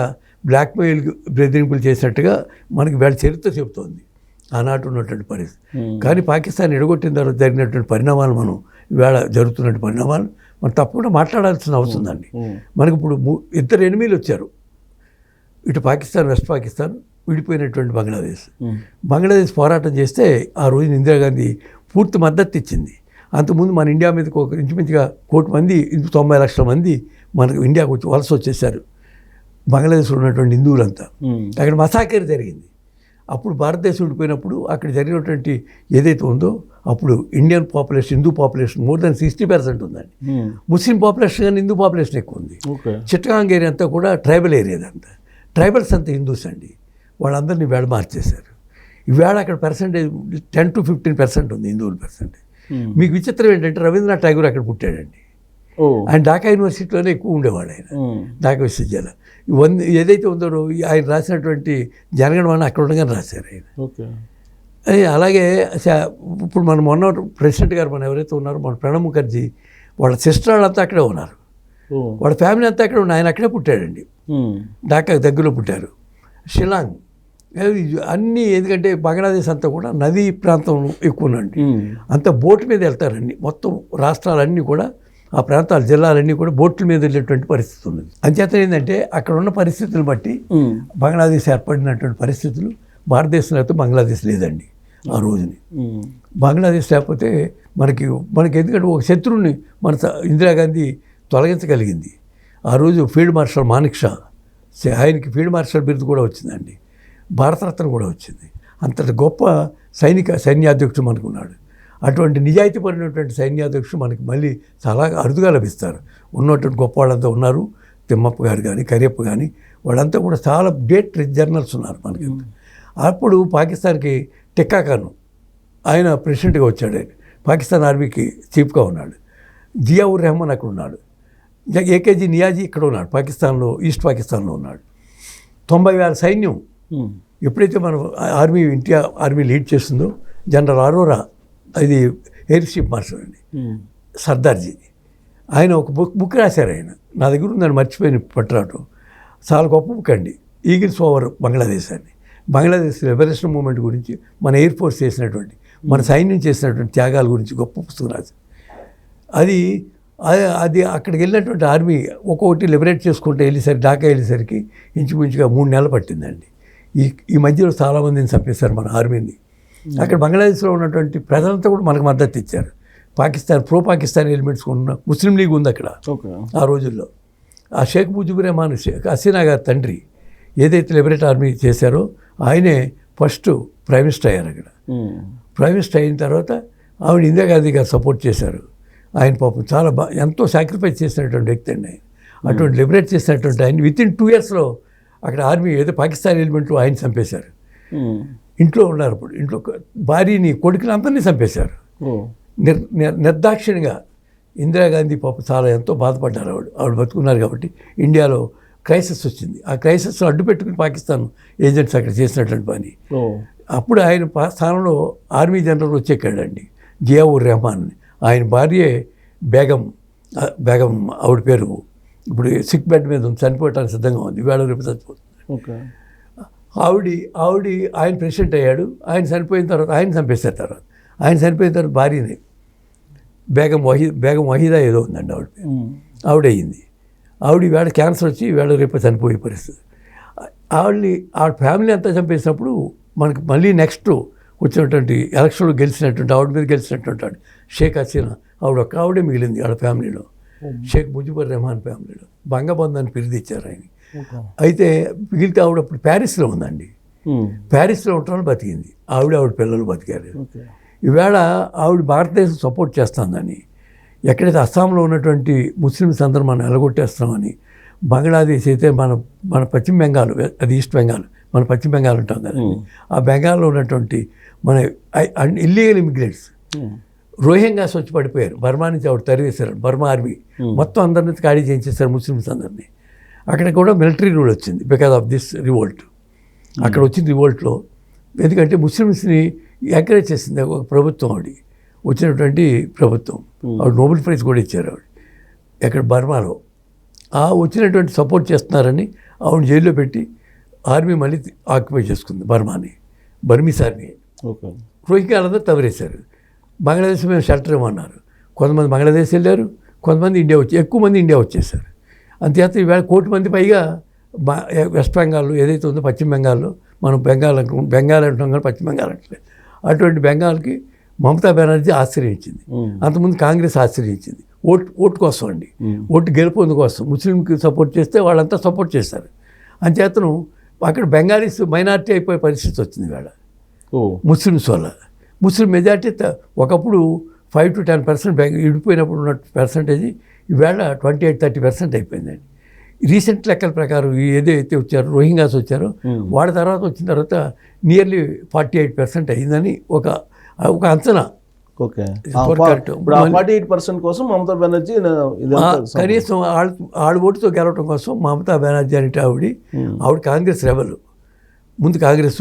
S2: బ్లాక్మెయిల్ బెదిరింపులు చేసినట్టుగా మనకి వీళ్ళ చరిత్ర చెబుతోంది ఆనాటి ఉన్నటువంటి పరిస్థితి. కానీ పాకిస్తాన్ ఎడగొట్టిన తర్వాత జరిగినటువంటి పరిణామాలు, మనం ఇవాళ జరుగుతున్నటువంటి పరిణామాలు మనం తప్పకుండా మాట్లాడాల్సిన అవసరం ఉందండి. మనకి ఇప్పుడు 2 ఎనిమిలు వచ్చారు, ఇటు పాకిస్తాన్, వెస్ట్ పాకిస్తాన్, విడిపోయినటువంటి బంగ్లాదేశ్ పోరాటం చేస్తే ఆ రోజు ఇందిరాగాంధీ పూర్తి మద్దతు ఇచ్చింది. అంతకుముందు మన ఇండియా మీదకి ఒక ఇంచుమించుగా 1 కోటి మంది, 90 లక్షల మంది మనకు ఇండియాకు వలస వచ్చేసారు. బంగ్లాదేశ్లో ఉన్నటువంటి హిందువులంతా అక్కడ మసాకర్ జరిగింది. అప్పుడు భారతదేశం విడిపోయినప్పుడు అక్కడ జరిగినటువంటి ఏదైతే ఉందో అప్పుడు Indian population, Hindu population more than 60% ఉందండి. ముస్లిం పాపులేషన్ కానీ హిందూ పాపులేషన్ ఎక్కువ ఉంది. చిట్టగాంగ్ ఏరియా అంతా కూడా ట్రైబల్ ఏరియా, అంతా ట్రైబల్స్ అంతా హిందూస్ అండి. వాళ్ళందరినీ వేళ మార్చేశారు. ఈవేళ అక్కడ పర్సెంటేజ్ 10 to 15% ఉంది హిందువుల పర్సెంటేజ్. మీకు విచిత్రం ఏంటంటే రవీంద్రనాథ్ ఠాగూర్ అక్కడ పుట్టాడండి. ఆయన ఢాకా యూనివర్సిటీలోనే ఎక్కువ ఉండేవాడు ఆయన, ఢాకా విశ్వవిద్యాలయం. ఏదైతే ఉందో ఆయన రాసినటువంటి జనగణమన అక్కడ ఉండగానే రాశారు ఆయన. అలాగే ఇప్పుడు మన మొన్న ప్రెసిడెంట్ గారు మన ఎవరైతే ఉన్నారో మన ప్రణబ్ ముఖర్జీ వాళ్ళ సిస్టర్ వాళ్ళంతా అక్కడే ఉన్నారు, వాళ్ళ ఫ్యామిలీ అంతా అక్కడే ఉన్నారు. ఆయన అక్కడే పుట్టాడండి, ఢాకా దగ్గరలో పుట్టారు. షిలాంగ్ అన్నీ, ఎందుకంటే బంగ్లాదేశ్ అంతా కూడా నదీ ప్రాంతం ఎక్కువ ఉందండి. అంతా బోట్ మీద వెళ్తారండి. మొత్తం రాష్ట్రాలన్నీ కూడా, ఆ ప్రాంతాల జిల్లాలన్నీ కూడా బోట్ల మీద వెళ్ళేటువంటి పరిస్థితి ఉన్నది. అంచేత ఏంటంటే అక్కడ ఉన్న పరిస్థితులు బట్టి బంగ్లాదేశ్ ఏర్పడినటువంటి పరిస్థితులు భారతదేశంలో అయితే బంగ్లాదేశ్ లేదండి ఆ రోజుని. బంగ్లాదేశ్ లేకపోతే మనకి ఎందుకంటే ఒక శత్రువుని మన ఇందిరాగాంధీ తొలగించగలిగింది. ఆ రోజు ఫీల్డ్ మార్షల్ మానిక్ షా, ఆయనకి ఫీల్డ్ మార్షల్ బిరుదు కూడా వచ్చిందండి, భారతరత్న కూడా వచ్చింది. అంతటి గొప్ప సైన్యాధ్యక్షుడు మనకున్నాడు. అటువంటి నిజాయితీపడినటువంటి సైన్యాధ్యక్షుడు మనకి మళ్ళీ చాలా అరుదుగా లభిస్తారు. ఉన్నటువంటి గొప్ప వాళ్ళంతా ఉన్నారు, తిమ్మప్ప గారు కానీ, కరియప్ప కానీ, వాళ్ళంతా కూడా చాలా గ్రేట్ జర్నల్స్ ఉన్నారు మనకి. అప్పుడు పాకిస్తాన్కి టిక్కా ఖాన్ ఆయన ప్రెసిడెంట్గా వచ్చాడు. ఆయన పాకిస్తాన్ ఆర్మీకి చీఫ్గా ఉన్నాడు. జియావుర్ రెహమాన్ అక్కడ ఉన్నాడు. ఏకేజీ నియాజీ ఇక్కడ ఉన్నాడు, పాకిస్తాన్లో, ఈస్ట్ పాకిస్తాన్లో ఉన్నాడు. 90,000 సైన్యం. ఎప్పుడైతే మనం ఇండియా ఆర్మీ లీడ్ చేస్తుందో జనరల్ అరోరా, ఇది ఎయిర్ చీఫ్ మార్షల్ అండి, సర్దార్జీ, ఆయన ఒక బుక్ రాశారు. ఆయన నా దగ్గర ఉందని మర్చిపోయిన పట్టరాటం, చాలా గొప్ప బుక్ అండి, ఈగిల్స్ ఓవర్ బంగ్లాదేశ్ అని. బంగ్లాదేశ్ లిబరేషన్ మూమెంట్ గురించి, మన ఎయిర్ ఫోర్స్ చేసినటువంటి, మన సైన్యం చేసినటువంటి త్యాగాల గురించి గొప్ప పుస్తకం రాశారు. అది అది అక్కడికి వెళ్ళినటువంటి ఆర్మీ ఒక్కొక్కటి లిబరేట్ చేసుకుంటూ వెళ్ళేసరికి ఢాకా వెళ్ళేసరికి ఇంచుమించుగా 3 నెలలు పట్టిందండి. ఈ మధ్యలో చాలామందిని చంపేశారు మన ఆర్మీని. అక్కడ బంగ్లాదేశ్లో ఉన్నటువంటి ప్రజలంతా కూడా మనకు మద్దతు ఇచ్చారు. పాకిస్తాన్ ఎలిమెంట్స్ ఉన్న ముస్లిం లీగ్ ఉంది అక్కడ ఆ రోజుల్లో. ఆ షేక్ ముజిబుర్ రెహమాన్, షేక్ హసీనా గారి తండ్రి ఏదైతే లిబరేట్ ఆర్మీ చేశారో ఆయనే ఫస్ట్ ప్రైమ్ మినిస్టర్ అయ్యారు అక్కడ. ప్రైమ్ మినిస్టర్ అయిన తర్వాత ఆవిడ ఇందిరాగాంధీ గారు సపోర్ట్ చేశారు. ఆయన పాపం చాలా ఎంతో సాక్రిఫైస్ చేసినటువంటి వ్యక్తి అండి ఆయన. అటువంటి లిబరేట్ చేసినటువంటి ఆయన వితిన్ 2 yearsలో అక్కడ ఆర్మీ ఏదో పాకిస్తాన్ ఎలిమెంట్లు ఆయన చంపేశారు. ఇంట్లో ఉన్నారు అప్పుడు. ఇంట్లో భార్యని కొడుకుని అందరినీ చంపేశారు నిర్దాక్షిణ్యంగా. ఇందిరాగాంధీ పాపం చాలా ఎంతో బాధపడ్డారు. ఆవిడ బతుకున్నారు కాబట్టి ఇండియాలో క్రైసిస్ వచ్చింది. ఆ క్రైసిస్ను అడ్డు పెట్టుకుని పాకిస్తాన్ ఏజెంట్స్ అక్కడ చేసినటువంటి పని. అప్పుడు ఆయన స్థానంలో ఆర్మీ జనరల్ వచ్చేకాడండి జియావుర్ రెహమాన్. ఆయన భార్యే బేగం ఆవిడ పేరు ఇప్పుడు సిక్ బెడ్ మీద ఉంది, చనిపోవటానికి సిద్ధంగా ఉంది, వేళ రేపు చచ్చిపోతుంది. ఆవిడ ఆయన ప్రెసిడెంట్ అయ్యాడు. ఆయన చనిపోయిన తర్వాత ఆయన చంపేశారు. తర్వాత ఆయన చనిపోయిన తర్వాత భార్యని బేగం వహీదా ఏదో ఉందండి ఆవిడ అయ్యింది. ఆవిడ వేళ క్యాన్సర్ వచ్చి వేళ రేపు చనిపోయే పరిస్థితి. ఆవిడ ఫ్యామిలీ అంతా చంపేసినప్పుడు మనకి మళ్ళీ నెక్స్ట్ వచ్చినటువంటి ఎలక్షన్లో గెలిచినటువంటి ఆవిడ మీద గెలిచినటువంటి షేక్ హసీనా ఆవిడే మిగిలింది ఆవిడ ఫ్యామిలీలో. షేక్ ముజిబుర్ రెహమాన్ ఫ్యామిలీలో బంగబంధాన్ని పిలిదిచ్చారు ఆయన. అయితే మిగిలితే ఆవిడ అప్పుడు ప్యారిస్లో ఉందండి. ప్యారిస్లో ఉండటం బతికింది. ఆవిడ పిల్లలు బతికారు. ఈవేళ ఆవిడ భారతదేశం సపోర్ట్ చేస్తుందని, ఎక్కడైతే అస్సాంలో ఉన్నటువంటి ముస్లిమ్స్ అందరూ మనం ఎలగొట్టేస్తున్నామని, బంగ్లాదేశ్ అయితే మన పశ్చిమ బెంగాల్, అది ఈస్ట్ బెంగాల్, మన పశ్చిమ బెంగాల్ ఉంటాం కదా, ఆ బెంగాల్లో ఉన్నటువంటి మన ఇల్లీగల్ ఇమిగ్రెంట్స్ రోహింగ్యాస్ వచ్చి పడిపోయారు. బర్మా నుంచి ఆవిడ తరివేశారు. బర్మా ఆర్మీ మొత్తం అందరినీ ఖాళీ చేయించేశారు ముస్లిమ్స్ అందరినీ. అక్కడ కూడా మిలిటరీ రూల్ వచ్చింది బికాజ్ ఆఫ్ దిస్ రివోల్ట్. అక్కడ వచ్చిన రివోల్ట్లో ఎందుకంటే ముస్లిమ్స్ని ఎంకరేజ్ చేసింది ఒక ప్రభుత్వం, వచ్చినటువంటి ప్రభుత్వం. ఆవిడ నోబెల్ ప్రైజ్ కూడా ఇచ్చారు ఆవిడ ఎక్కడ బర్మాలో. వచ్చినటువంటి సపోర్ట్ చేస్తున్నారని ఆవిడ జైల్లో పెట్టి ఆర్మీ మళ్ళీ ఆక్యుపై చేసుకుంది బర్మీస్ ఆర్మీ. రోహింగ్యాలందరూ తవరేశారు. బంగ్లాదేశ్ మేము షెల్టర్ ఇవ్వమన్నారు. కొంతమంది బంగ్లాదేశ్ వెళ్ళారు, కొంతమంది ఇండియా ఎక్కువ మంది ఇండియా వచ్చేసారు. అంతేత ఈవేళ 1 కోటి మంది పైగా వెస్ట్ బెంగాల్లో ఏదైతే ఉందో పశ్చిమ బెంగాల్లో, మనం బెంగాల్ అంటున్నాం కానీ పశ్చిమ బెంగాల్ అంటే అటువంటి బెంగాల్కి మమతా బెనర్జీ ఆశ్రయించింది. అంతకుముందు కాంగ్రెస్ ఆశ్రయించింది. ఓటు కోసం అండి, ఓటు గెలుపొందు కోసం. ముస్లింకి సపోర్ట్ చేస్తే వాళ్ళంతా సపోర్ట్ చేశారు. అంచేతను అక్కడ బెంగాలీస్ మైనారిటీ అయిపోయే పరిస్థితి వచ్చింది వేళ ముస్లిమ్స్ వల్ల. ముస్లిం మెజార్టీ ఒకప్పుడు 5 to 10% విడిపోయినప్పుడు ఉన్న పర్సంటేజ్ ఈవేళ 28-30% అయిపోయిందండి. రీసెంట్ లెక్కల ప్రకారం ఏదైతే వచ్చారో రోహింగ్యాస్ వచ్చారో వాళ్ళ తర్వాత వచ్చిన తర్వాత నియర్లీ 48% అయిందని ఒక అంచనా.
S1: ఓకే, 48% కోసం మమతా బెనర్జీ
S2: కనీసం వాళ్ళ ఓటుతో గెలవడం కోసం మమతా బెనర్జీ అంటే ఆవిడ కాంగ్రెస్ రెబల్. ముందు కాంగ్రెస్,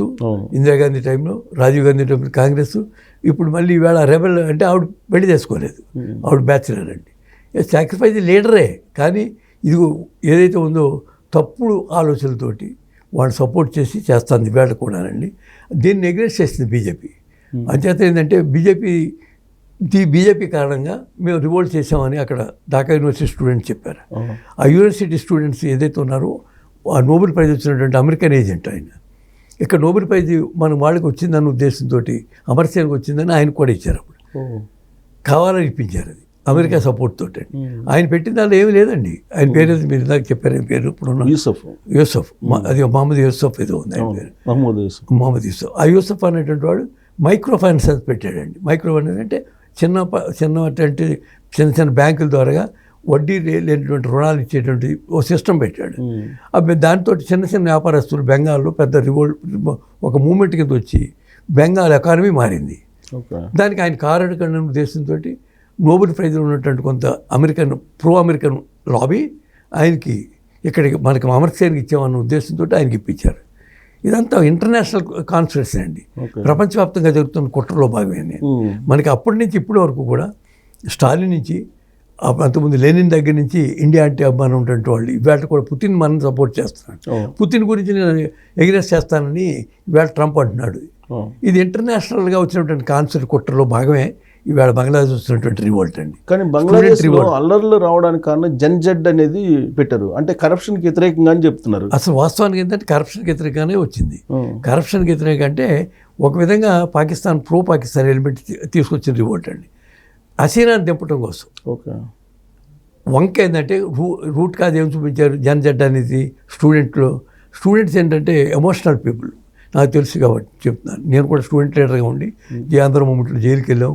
S2: ఇందిరాగాంధీ టైంలో, రాజీవ్ గాంధీ టైంలో కాంగ్రెస్. ఇప్పుడు మళ్ళీ ఈవేళ రెబల్ అంటే ఆవిడ పెళ్లి చేసుకోలేదు, ఆవిడ బ్యాచులర్ అండి. సాక్రిఫైస్ లీడరే, కానీ ఇది ఏదైతే ఉందో తప్పుడు ఆలోచనలతోటి వాళ్ళు సపోర్ట్ చేస్తుంది ఈవేళ కూడానండి. దీన్ని నెగ్లెక్ట్ చేసింది బీజేపీ. అంచేత ఏంటంటే బీజేపీ కారణంగా మేము రివోల్ట్ చేసామని అక్కడ ఢాకా యూనివర్సిటీ స్టూడెంట్స్ చెప్పారు. ఆ యూనివర్సిటీ స్టూడెంట్స్ ఏదైతే ఉన్నారో ఆ నోబెల్ ప్రైజ్ వచ్చినటువంటి అమెరికన్ ఏజెంట్ ఆయన. ఇక్కడ నోబెల్ ప్రైజ్ మన వాళ్ళకి వచ్చిందన్న ఉద్దేశంతో అమర్త్సేన్కి వచ్చిందని ఆయన కూడా ఇచ్చారు. అప్పుడు కావాలని ఇప్పించారు. అది అమెరికా సపోర్ట్ తోటి. ఆయన పెట్టిన దాంట్లో ఏమీ లేదండి. ఆయన పేరు మీరు ఇందాక చెప్పారు, ఆయన పేరు ఇప్పుడు యూసఫ్, అది మహమ్మద్ యూసఫ్ ఏదో ఉంది ఆయన పేరు, మహమ్మద్ యూసఫ్. ఆ యూసఫ్ అనేటువంటి వాడు మైక్రో ఫైనాన్స్ పెట్టాడండి. మైక్రో ఫైనాన్స్ అంటే చిన్న బ్యాంకుల ద్వారా వడ్డీ లేనటువంటి రుణాలు ఇచ్చేటువంటి ఓ సిస్టమ్ పెట్టాడు. దాంతో చిన్న వ్యాపారస్తులు బెంగాల్లో పెద్ద ఒక మూమెంట్ కింద వచ్చి బెంగాల్ ఎకానమీ మారింది. దానికి ఆయన కారణం ఉద్దేశంతో నోబెల్ ప్రైజ్ ఉన్నటువంటి కొంత ప్రో అమెరికన్ లాబీ ఆయనకి ఇక్కడికి మనకి అమర్త్సేన్కి ఇచ్చామన్న ఉద్దేశంతో ఆయనకి ఇప్పించారు. ఇదంతా ఇంటర్నేషనల్ కాన్స్పిరసీ అండి. ప్రపంచవ్యాప్తంగా జరుగుతున్న కుట్రలో భాగమే. మనకి అప్పటి నుంచి ఇప్పటి వరకు కూడా స్టాలిన్ నుంచి అంతకుముందు లెనిన్ దగ్గర నుంచి ఇండియా అంటే అభిమానం ఉన్నటువంటి వాళ్ళు ఇవాళ కూడా పుతిన్ మనం సపోర్ట్ చేస్తున్నాడు. పుతిన్ గురించి నేను ఎగ్రెస్ చేస్తానని ఇవాళ ట్రంప్ అంటున్నాడు. ఇది ఇంటర్నేషనల్గా వచ్చినటువంటి కాన్సెప్ట్ కుట్రలో భాగమే ఇవాళ బంగ్లాదేశ్ వస్తున్నటువంటి రివోల్ట్ అండి.
S1: కానీ బంగ్లాదేశ్లో అల్లర్లు రావడానికి కారణం జన్జెడ్ అనేది పెట్టారు, అంటే కరప్షన్కి వ్యతిరేకంగా అని చెప్తున్నారు.
S2: అసలు వాస్తవానికి ఏంటంటే కరప్షన్కి వ్యతిరేకంగానే వచ్చింది. కరప్షన్కి వ్యతిరేకంగా అంటే ఒక విధంగా పాకిస్తాన్ పాకిస్తాన్ ఎలిమెంట్ తీసుకొచ్చిన రివోల్ట్ అండి, హసీనాని దింపడం కోసం.
S1: ఓకే,
S2: వంక ఏంటంటే రూట్ కాజ్ ఏం చూపించారు జన్జెడ్ అనేది. స్టూడెంట్స్ ఏంటంటే ఎమోషనల్ పీపుల్, నాకు తెలుసు కాబట్టి చెప్తున్నాను. నేను కూడా స్టూడెంట్ లీడర్గా ఉండి ఆంధ్ర మూమెంట్లో జైలుకి వెళ్ళాం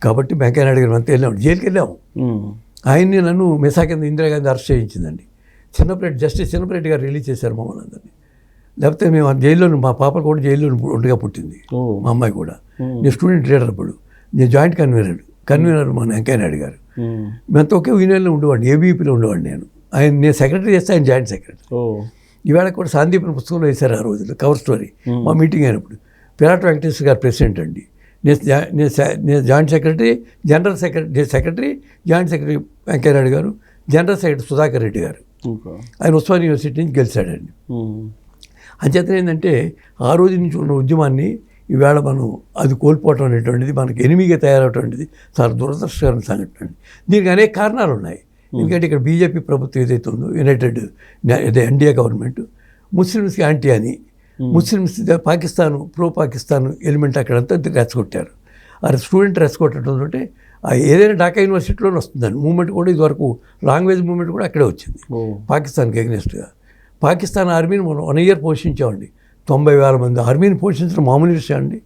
S2: కాబట్టి వెంకయ్య నాయుడు గారు అంతా వెళ్ళాము, జైలుకి వెళ్ళాము. ఆయన్ని నన్ను మెసా కింద ఇందిరాగాంధీ అరెస్ట్ చేయించిందండి. జస్టిస్ చిన్నపరెడ్డి గారు రిలీజ్ చేశారు మమ్మల్ని అందరినీ. లేకపోతే మేము జైల్లో, మా పాప కూడా జైల్లో ఒంటిగా పుట్టింది, మా అమ్మాయి కూడా. నేను స్టూడెంట్ లీడర్ అప్పుడు, నేను జాయింట్ కన్వీనర్ మన వెంకయ్య నాయుడు గారు. మేమంతా ఒకే యూనియన్లో ఉండేవాడిని, ఏబీపీలో ఉండేవాడిని నేను సెక్రటరీ చేస్తే ఆయన జాయింట్ సెక్రటరీ. ఈవేళ కూడా సాందీపని పుస్తకంలో వేశారు ఆ రోజుల్లో కవర్ స్టోరీ. మా మీటింగ్ అయినప్పుడు పిరాట్ వెంకటేశ్వర గారు ప్రెసిడెంట్ అండి, నేను joint secretary, joint secretary Venkaiah Naidu గారు, జనరల్ సెక్రటరీ సుధాకర్ రెడ్డి గారు. ఆయన ఉస్మానియా యూనివర్సిటీ నుంచి గెలిచాడండి. అంచేత ఏంటంటే ఆ రోజు నుంచి ఉన్న ఉద్యమాన్ని ఈవేళ మనం అది కోల్పోవటం అనేటువంటిది మనకి ఎనిమిగా తయారవటువంటిది చాలా దురదృష్టకరమైన సంఘటన అండి. దీనికి అనేక కారణాలు ఉన్నాయి. ఎందుకంటే ఇక్కడ బీజేపీ ప్రభుత్వం ఏదైతే ఉందో ఎన్డీఏ గవర్నమెంట్ ముస్లిమ్స్కి యాంటీ అని, ముస్లిమ్స్ పాకిస్తాన్ ఎలిమెంట్ అక్కడంతా రెచ్చగొట్టారు. ఆ స్టూడెంట్ రెచ్చగొట్టడంతో ఏదైనా ఢాకా యూనివర్సిటీలోనే వస్తుందండి. మూమెంట్ కూడా ఇదివరకు లాంగ్వేజ్ మూమెంట్ కూడా అక్కడే వచ్చింది పాకిస్తాన్కి ఎగ్నెస్ట్గా. పాకిస్తాన్ ఆర్మీని మనం 1 year పోషించామండి. 90,000 మంది ఆర్మీని పోషించడం మామూలు విషయం అండి.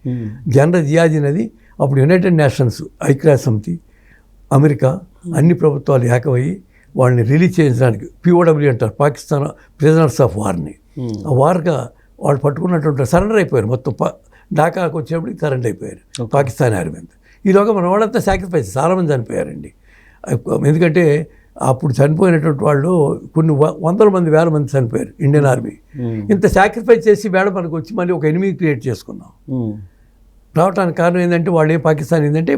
S2: జనరల్ జియాదీన్ అది అప్పుడు యునైటెడ్ నేషన్స్, ఐక్యరాజ్య సమితి, అమెరికా అన్ని ప్రభుత్వాలు ఏకమయ్యి వాళ్ళని రిలీజ్ చేయించడానికి, పిఓడబ్ల్యూ అంటారు, పాకిస్తాన్ ప్రిజనర్స్ ఆఫ్ వార్ని. ఆ వార్గా వాళ్ళు పట్టుకున్నటువంటి సరెండర్ అయిపోయారు. మొత్తం ఢాకాకు వచ్చేప్పటికి సరెండర్ అయిపోయారు పాకిస్తాన్ ఆర్మీ అంతా. ఈలోగా మన వాళ్ళంతా సాక్రిఫైస్, చాలామంది చనిపోయారండి. ఎందుకంటే అప్పుడు చనిపోయినటువంటి వాళ్ళు కొన్ని 100 మంది 1000 మంది చనిపోయారు ఇండియన్ ఆర్మీ. ఇంత సాక్రిఫైస్ చేసి వేళ మనకు వచ్చి మళ్ళీ ఒక ఎనిమిది క్రియేట్ చేసుకున్నాం. రావడానికి కారణం ఏంటంటే వాళ్ళు పాకిస్తాన్ ఏంటంటే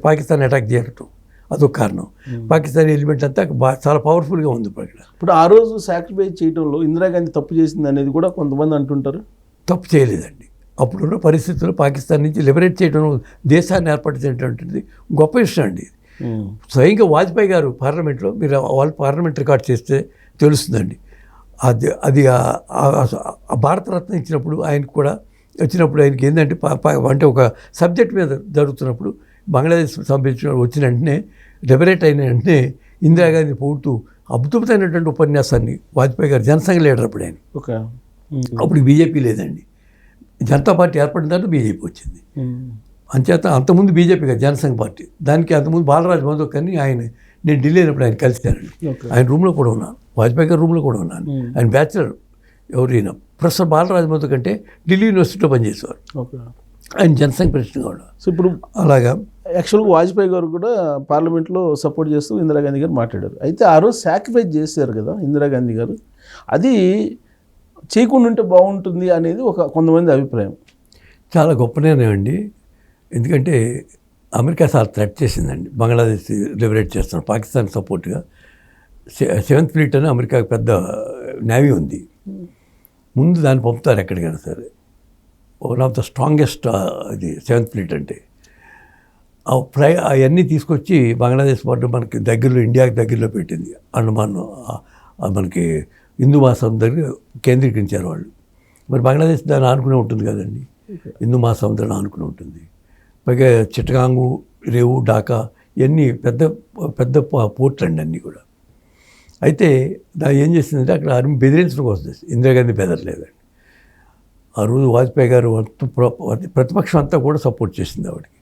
S2: పాకిస్తాన్ అటాక్ చేయటం, అదొక కారణం. పాకిస్తాన్ ఎలిమెంట్ అంతా చాలా పవర్ఫుల్గా ఉంది ఇక్కడ.
S1: ఇప్పుడు ఆ రోజు సాక్రిఫైస్ చేయడంలో ఇందిరాగాంధీ తప్పు చేసింది అనేది కూడా కొంతమంది అంటుంటారు.
S2: తప్పు చేయలేదండి. అప్పుడున్న పరిస్థితుల్లో పాకిస్తాన్ నుంచి లిబరేట్ చేయడం, దేశాన్ని ఏర్పరిచేటువంటిది గొప్ప విషయం అండి. స్వయంగా వాజ్పేయి గారు పార్లమెంట్లో, మీరు వాళ్ళు పార్లమెంట్ రికార్డ్ చేస్తే తెలుస్తుందండి. అది భారతరత్న ఇచ్చినప్పుడు ఆయనకు కూడా వచ్చినప్పుడు ఆయనకి ఏంటంటే అంటే ఒక సబ్జెక్ట్ మీద జరుగుతున్నప్పుడు బంగ్లాదేశ్ సంబంధించిన వచ్చిన వెంటనే లిబరేట్ అయిన వెంటనే ఇందిరాగాంధీ పోతూ అద్భుతమైనటువంటి ఉపన్యాసాన్ని వాజ్పేయి గారు, జనసంఘ లీడర్ అప్పుడు ఆయన. అప్పుడు బీజేపీ లేదండి, జనతా పార్టీ ఏర్పడిన తర్వాత బీజేపీ వచ్చింది. అంచేత అంతకుముందు బీజేపీ కాదు, జనసంఘ పార్టీ. దానికి అంతకుముందు బాలరాజ్ మధోక్ అని నేను ఢిల్లీ అయినప్పుడు ఆయన కలిశానండి. ఆయన రూమ్లో కూడా ఉన్నాను, వాజ్పేయి గారి రూమ్లో కూడా ఉన్నాను. ఆయన బ్యాచులర్ ఎవరైనా ప్రొఫెసర్ బాలరాజ్ మధోక్ అంటే ఢిల్లీ యూనివర్సిటీలో పనిచేసేవారు. ఆయన జనసంఘ ప్రెసిడెంట్గా ఉన్నారు.
S1: సో ఇప్పుడు
S2: అలాగా
S1: యాక్చువల్గా వాజ్పేయి గారు కూడా పార్లమెంట్లో సపోర్ట్ చేస్తూ ఇందిరాగాంధీ గారు మాట్లాడారు. అయితే ఆ రోజు సాక్రిఫైస్ చేశారు కదా ఇందిరాగాంధీ గారు, అది చేయకుండా ఉంటే బాగుంటుంది అనేది కొంతమంది అభిప్రాయం.
S2: చాలా గొప్ప నిర్ణయం అండి. ఎందుకంటే అమెరికా చాలా థ్రెట్ చేసిందండి, బంగ్లాదేశ్ లిబరేట్ చేస్తున్నారు పాకిస్తాన్ సపోర్ట్గా. 7th ఫ్లీట్ అని అమెరికాకి పెద్ద నేవీ ఉంది, ముందు దాన్ని పంపుతారు ఎక్కడికైనా సరే. వన్ ఆఫ్ ద స్ట్రాంగెస్ట్ అది 7th ఫ్లీట్ అంటే. అవన్నీ తీసుకొచ్చి బంగ్లాదేశ్ పాటు మనకి దగ్గరలో, ఇండియాకి దగ్గరలో పెట్టింది. అండమాన్ మనకి హిందూ మహాసముద్రం దగ్గర కేంద్రీకరించారు వాళ్ళు. మరి బంగ్లాదేశ్ దాన్ని ఆనుకునే ఉంటుంది కదండి, హిందూ మహాసముద్రాన్ని ఆనుకుని ఉంటుంది. పైగా చిట్టగాంగు, రేవు, ఢాకా ఇవన్నీ పెద్ద పెద్ద పోర్ట్లు అండి అన్నీ కూడా. అయితే దాన్ని ఏం చేసిందంటే అక్కడ ఆర్మీ బెదిరించడం కోసం ఇందిరాగాంధీ బెదరలేదండి. ఆ రోజు వాజ్పేయి గారు ప్రతిపక్షం అంతా కూడా సపోర్ట్ చేసింది ఆవిడకి.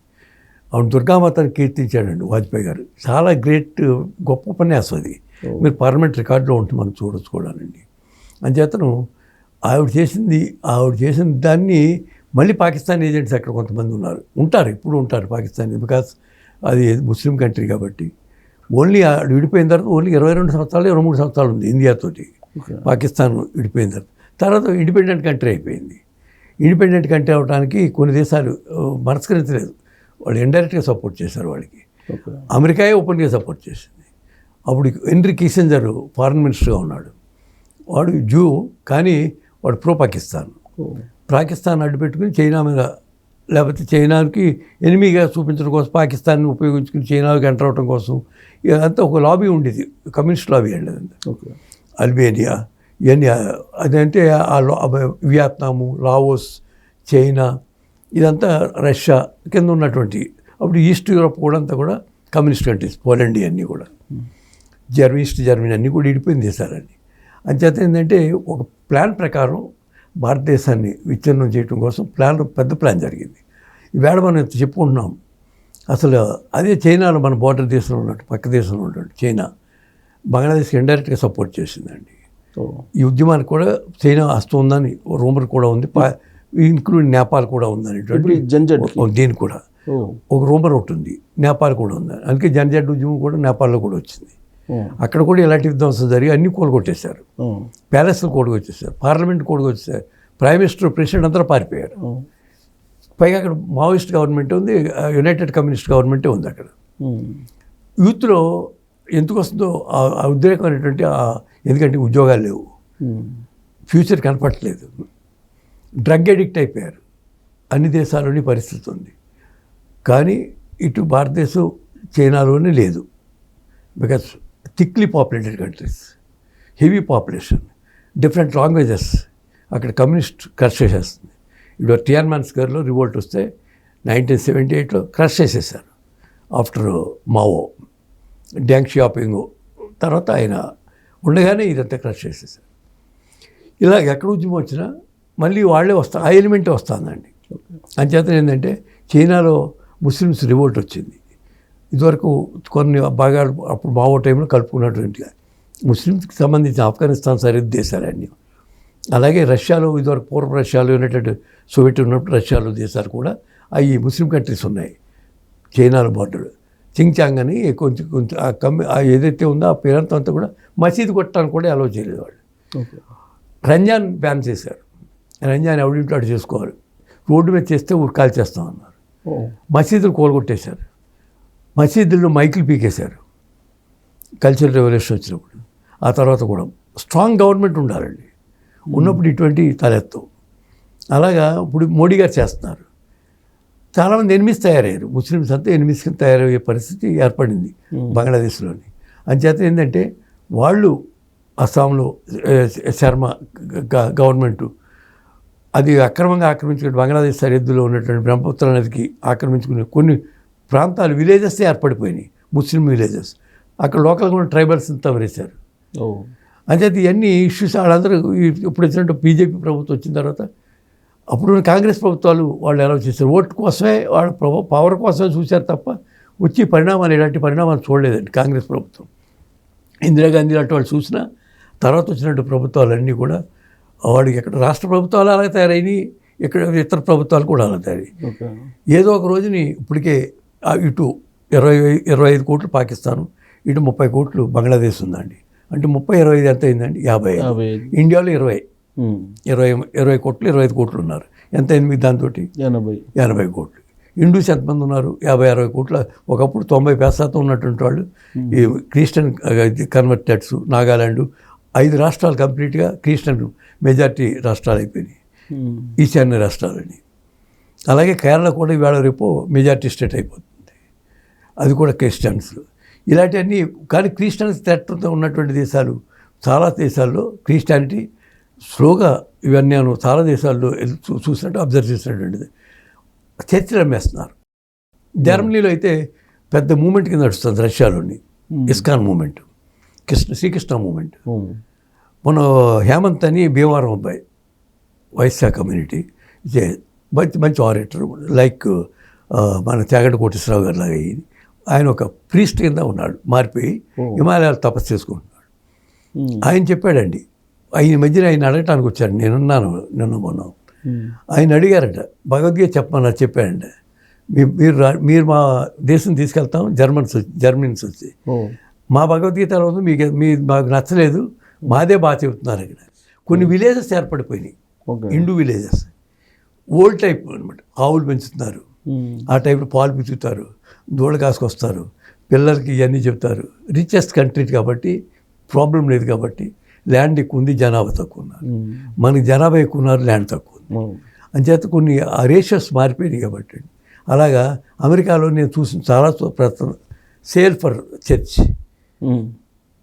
S2: ఆవిడ దుర్గామాతను కీర్తించాడండి వాజ్పేయి గారు. చాలా గొప్ప ఉపన్యాసం అది. మీరు పార్లమెంట్ రికార్డులో ఉంటుంది, మనం చూడాలండి. అంచేతను ఆవిడ చేసిన దాన్ని మళ్ళీ పాకిస్తాన్ ఏజెంట్స్ అక్కడ కొంతమంది ఉంటారు, ఇప్పుడు ఉంటారు పాకిస్తాన్. బికాస్ అది ముస్లిం కంట్రీ కాబట్టి. ఓన్లీ విడిపోయిన తర్వాత ఓన్లీ 22 సంవత్సరాలు 23 సంవత్సరాలు ఉంది ఇండియాతోటి. పాకిస్తాన్ విడిపోయిన తర్వాత ఇండిపెండెంట్ కంట్రీ అయిపోయింది. ఇండిపెండెంట్ కంట్రీ అవడానికి కొన్ని దేశాలు మనస్కరించలేదు, వాళ్ళు ఇండైరెక్ట్గా సపోర్ట్ చేశారు వాళ్ళకి. అమెరికాయే ఓపెన్గా సపోర్ట్ చేసింది. అప్పుడు హెన్రీ కిస్సింజర్ ఫారెన్ మినిస్టర్గా ఉన్నాడు. వాడు జూ, కానీ వాడు ప్రో పాకిస్తాన్. పాకిస్తాన్ అడ్డు పెట్టుకుని చైనా మీద లేకపోతే చైనాకి ఎనిమిగా చూపించడం కోసం పాకిస్తాన్ని ఉపయోగించుకుని చైనాకి ఎంటర్ అవడం కోసం ఇదంతా ఒక లాబీ ఉండేది, కమ్యూనిస్ట్ లాబీ అండి అదంతా.
S1: ఓకే.
S2: అల్బేనియా ఇవన్నీ అదంటే వియత్నాము, లావోస్, చైనా, ఇదంతా రష్యా కింద ఉన్నటువంటి అప్పుడు ఈస్ట్ యూరోప్ కూడా అంతా కూడా కమ్యూనిస్ట్ కంట్రీస్, పోలాండ్ అన్నీ కూడా ఈస్ట్ జర్మనీ అన్నీ కూడా విడిపోయిన దేశాలన్నీ. అంచేత ఏంటంటే ఒక ప్లాన్ ప్రకారం భారతదేశాన్ని విచ్ఛిన్నం చేయడం కోసం పెద్ద ప్లాన్ జరిగింది. ఈవేళ మనం ఇంత చెప్పుకుంటున్నాం, అసలు అదే చైనాలో మన బోర్డర్ దేశంలో ఉన్నట్టు పక్క దేశంలో ఉన్నట్టు చైనా బంగ్లాదేశ్కి ఇండైరెక్ట్గా సపోర్ట్ చేసిందండి. ఈ ఉద్యమానికి కూడా చైనా హస్తం ఉందని రూమర్ కూడా ఉంది, ఇంక్లూడింగ్ నేపాల్ కూడా ఉందనేటువంటి దీనికి కూడా ఒక రూమర్ ఉంటుంది, నేపాల్ కూడా ఉంది. అందుకే జన్జట్ ఉద్యమం కూడా నేపాల్లో కూడా వచ్చింది. అక్కడ కూడా ఇలాంటి విధ్వంసం జరిగి అన్ని కూడగొట్టేశారు, ప్యాలెస్లు కూడగొట్టేశారు, పార్లమెంట్ కూడగొట్టేశారు, ప్రైమ్ మినిస్టర్, ప్రెసిడెంట్ అందరూ పారిపోయారు. పైగా అక్కడ మావోయిస్ట్ గవర్నమెంట్ ఉంది, యునైటెడ్ కమ్యూనిస్ట్ గవర్నమెంటే ఉంది అక్కడ. యూత్లో ఎందుకు వస్తుందో ఆ ఉద్రేకం అనేటువంటి, ఎందుకంటే ఉద్యోగాలు లేవు, ఫ్యూచర్ కనపడట్లేదు, డ్రగ్ అడిక్ట్ అయిపోయారు, అన్ని దేశాల్లోని పరిస్థితి ఉంది. కానీ ఇటు భారతదేశం చైనాలోనే లేదు, because thickly populated countries, heavy population, different languages, అక్కడ కమ్యూనిస్ట్ క్రష్ చేసేస్తుంది. ఇప్పుడు టియాన్మెన్ స్క్వేర్లో రివోల్ట్ వస్తే 1978లో క్రష్ చేసేసారు ఆఫ్టర్ మావో, డ్యాంగ్ షాపింగ్ తర్వాత ఆయన ఉండగానే ఇదంతా క్రష్ చేసేసారు. ఇలా ఎక్కడ ఉద్యమం వచ్చినా మళ్ళీ వాళ్ళే ఆ ఎలిమెంటే వస్తుందండి. అంచేత ఏంటంటే చైనాలో ముస్లిమ్స్ రివోల్ట్ వచ్చింది. ఇదివరకు కొన్ని భాగాలు అప్పుడు మావో టైంలో కలుపుకున్నటువంటిగా ముస్లిమ్స్కి సంబంధించిన ఆఫ్ఘనిస్తాన్ సరిహద్దు దేశాలన్నీ, అలాగే రష్యాలో ఇదివరకు పూర్వ రష్యాలో యునైటెడ్ సోవియట్ ఉన్నప్పుడు రష్యాలో దేశాలు కూడా అవి ముస్లిం కంట్రీస్ ఉన్నాయి. చైనాలో బార్డర్ చింగ్చాంగ్ అని కొంచెం ఏదైతే ఉందో ఆ పేరంతా అంతా కూడా మసీదు కొట్టడానికి కూడా అలౌ చేయలేదు వాళ్ళు. రంజాన్ బ్యాన్ చేశారు, రంజాన్ ఎవడింటాడు చేసుకోవాలి, రోడ్డు మీద చేస్తే కాల్ చేస్తాం అన్నారు. మసీదులు కూలగొట్టేశారు, మసీదుల్లో మైకులు పీకేశారు కల్చరల్ రెవల్యూషన్ వచ్చినప్పుడు. ఆ తర్వాత కూడా స్ట్రాంగ్ గవర్నమెంట్ ఉండాలండి, ఉన్నప్పుడు ఇటువంటి తలెత్తు. అలాగా ఇప్పుడు మోడీ గారు చేస్తున్నారు. చాలామంది ఎనిమిస్ తయారయ్యారు, ముస్లిమ్స్ అంతా ఎనిమిస్ కింద తయారయ్యే పరిస్థితి ఏర్పడింది బంగ్లాదేశ్లోని. అంచేత ఏంటంటే వాళ్ళు అస్సాంలో శర్మ గవర్నమెంటు అది అక్రమంగా ఆక్రమించుకుని బంగ్లాదేశ్ సరిహద్దులో ఉన్నటువంటి బ్రహ్మపుత్ర నదికి ఆక్రమించుకునే కొన్ని ప్రాంతాలు విలేజెస్ ఏర్పడిపోయినాయి, ముస్లిం విలేజెస్. అక్కడ లోకల్గా ఉన్న ట్రైబల్స్ తవరేశారు. అంచేత ఇవన్నీ ఇష్యూస్ వాళ్ళందరూ ఇప్పుడు వచ్చినట్టు బీజేపీ ప్రభుత్వం వచ్చిన తర్వాత అప్పుడు కాంగ్రెస్ ప్రభుత్వాలు వాళ్ళు ఎలా చేశారు, ఓటు కోసమే వాళ్ళ పవర్ కోసమే చూశారు తప్ప వచ్చి పరిణామాలు ఇలాంటి పరిణామాలు చూడలేదండి కాంగ్రెస్ ప్రభుత్వం. ఇందిరాగాంధీ లాంటి వాళ్ళు చూసినా తర్వాత వచ్చినట్టు ప్రభుత్వాలన్నీ కూడా వాడికి ఎక్కడ రాష్ట్ర ప్రభుత్వాలు అలా తయారైనాయి, ఇక్కడ ఇతర ప్రభుత్వాలు కూడా అలా తయారయ్యాయి. ఏదో ఒక రోజుని ఇప్పటికే ఇటు 25 కోట్లు పాకిస్తాను, ఇటు 30 కోట్లు బంగ్లాదేశ్ ఉందండి. అంటే 30-25 ఎంత అయిందండి? 50. ఇండియాలో 20 కోట్లు 25 కోట్లు ఉన్నారు. ఎంత అయింది మీకు దాంతో? 80 కోట్లు. హిందూస్ ఎంతమంది ఉన్నారు? 50-60 కోట్ల. ఒకప్పుడు 90% ఉన్నటువంటి వాళ్ళు ఈ క్రిస్టియన్ కన్వర్టెడ్స్, నాగాలాండ్ 5 రాష్ట్రాలు కంప్లీట్గా క్రిస్టియన్ మెజార్టీ రాష్ట్రాలు అయిపోయినాయి, ఈశాన్య రాష్ట్రాలని. అలాగే కేరళ కూడా ఇవాళ రేపు మెజార్టీ స్టేట్ అయిపోతుంది, అది కూడా క్రిస్టియన్స్. ఇలాంటివన్నీ. కానీ క్రిస్టియన్స్ థ్రెట్తో ఉన్నటువంటి దేశాలు, చాలా దేశాల్లో క్రిస్టియానిటీ స్లోగా ఇవన్నీ చాలా దేశాల్లో చూసినట్టు అబ్జర్వ్ చేసినటువంటిది చర్చిలు అమ్మేస్తున్నారు. జర్మనీలో అయితే పెద్ద మూమెంట్ కింద నడుస్తుంది, రష్యాలోని ఇస్కాన్ మూమెంట్, శ్రీకృష్ణ మూమెంట్. మన హేమంత్ అని భీమవరం అబ్బాయి, వైశ్య కమ్యూనిటీ, మంచి ఆరేటర్, లైక్ మన త్యాగడ కోటేశ్వరరావు గారు లాగా ఆయన ఒక ప్రీస్ట్ కింద ఉన్నాడు, మారిపోయి హిమాలయాలు తపస్సు చేసుకుంటున్నాడు. ఆయన చెప్పాడండి, ఆయన మధ్యన ఆయన అడగటానికి వచ్చాడు, నేనున్నాను నిన్న మొన్న. ఆయన అడిగారట, భగవద్గీత చెప్పమన్నారు, చెప్పాడండి. మీరు మా దేశం తీసుకెళ్తాం, జర్మన్స్ వచ్చి మా భగవద్గీత రోజు మాకు నచ్చలేదు, మాదే బాగా చెబుతున్నారు. ఇక్కడ కొన్ని విలేజెస్ ఏర్పడిపోయినాయి, హిందూ విలేజెస్, ఓల్డ్ టైప్ అనమాట. ఆవులు పెంచుతున్నారు, ఆ టైప్లో పాలు పిచ్చుతారు, దూడ కాసుకొస్తారు, పిల్లలకి ఇవన్నీ చెప్తారు. రిచెస్ట్ కంట్రీ కాబట్టి ప్రాబ్లం లేదు, కాబట్టి ల్యాండ్ ఎక్కువ ఉంది, జనాభా తక్కువ ఉన్నారు. మనకి జనాభా ఎక్కువ ఉన్నారు, ల్యాండ్ తక్కువ ఉంది. అంచేత కొన్ని ఆ రేషియోస్ మారిపోయినాయి కాబట్టి. అలాగా అమెరికాలో నేను చూసిన చాలా సేల్ ఫర్ చర్చ్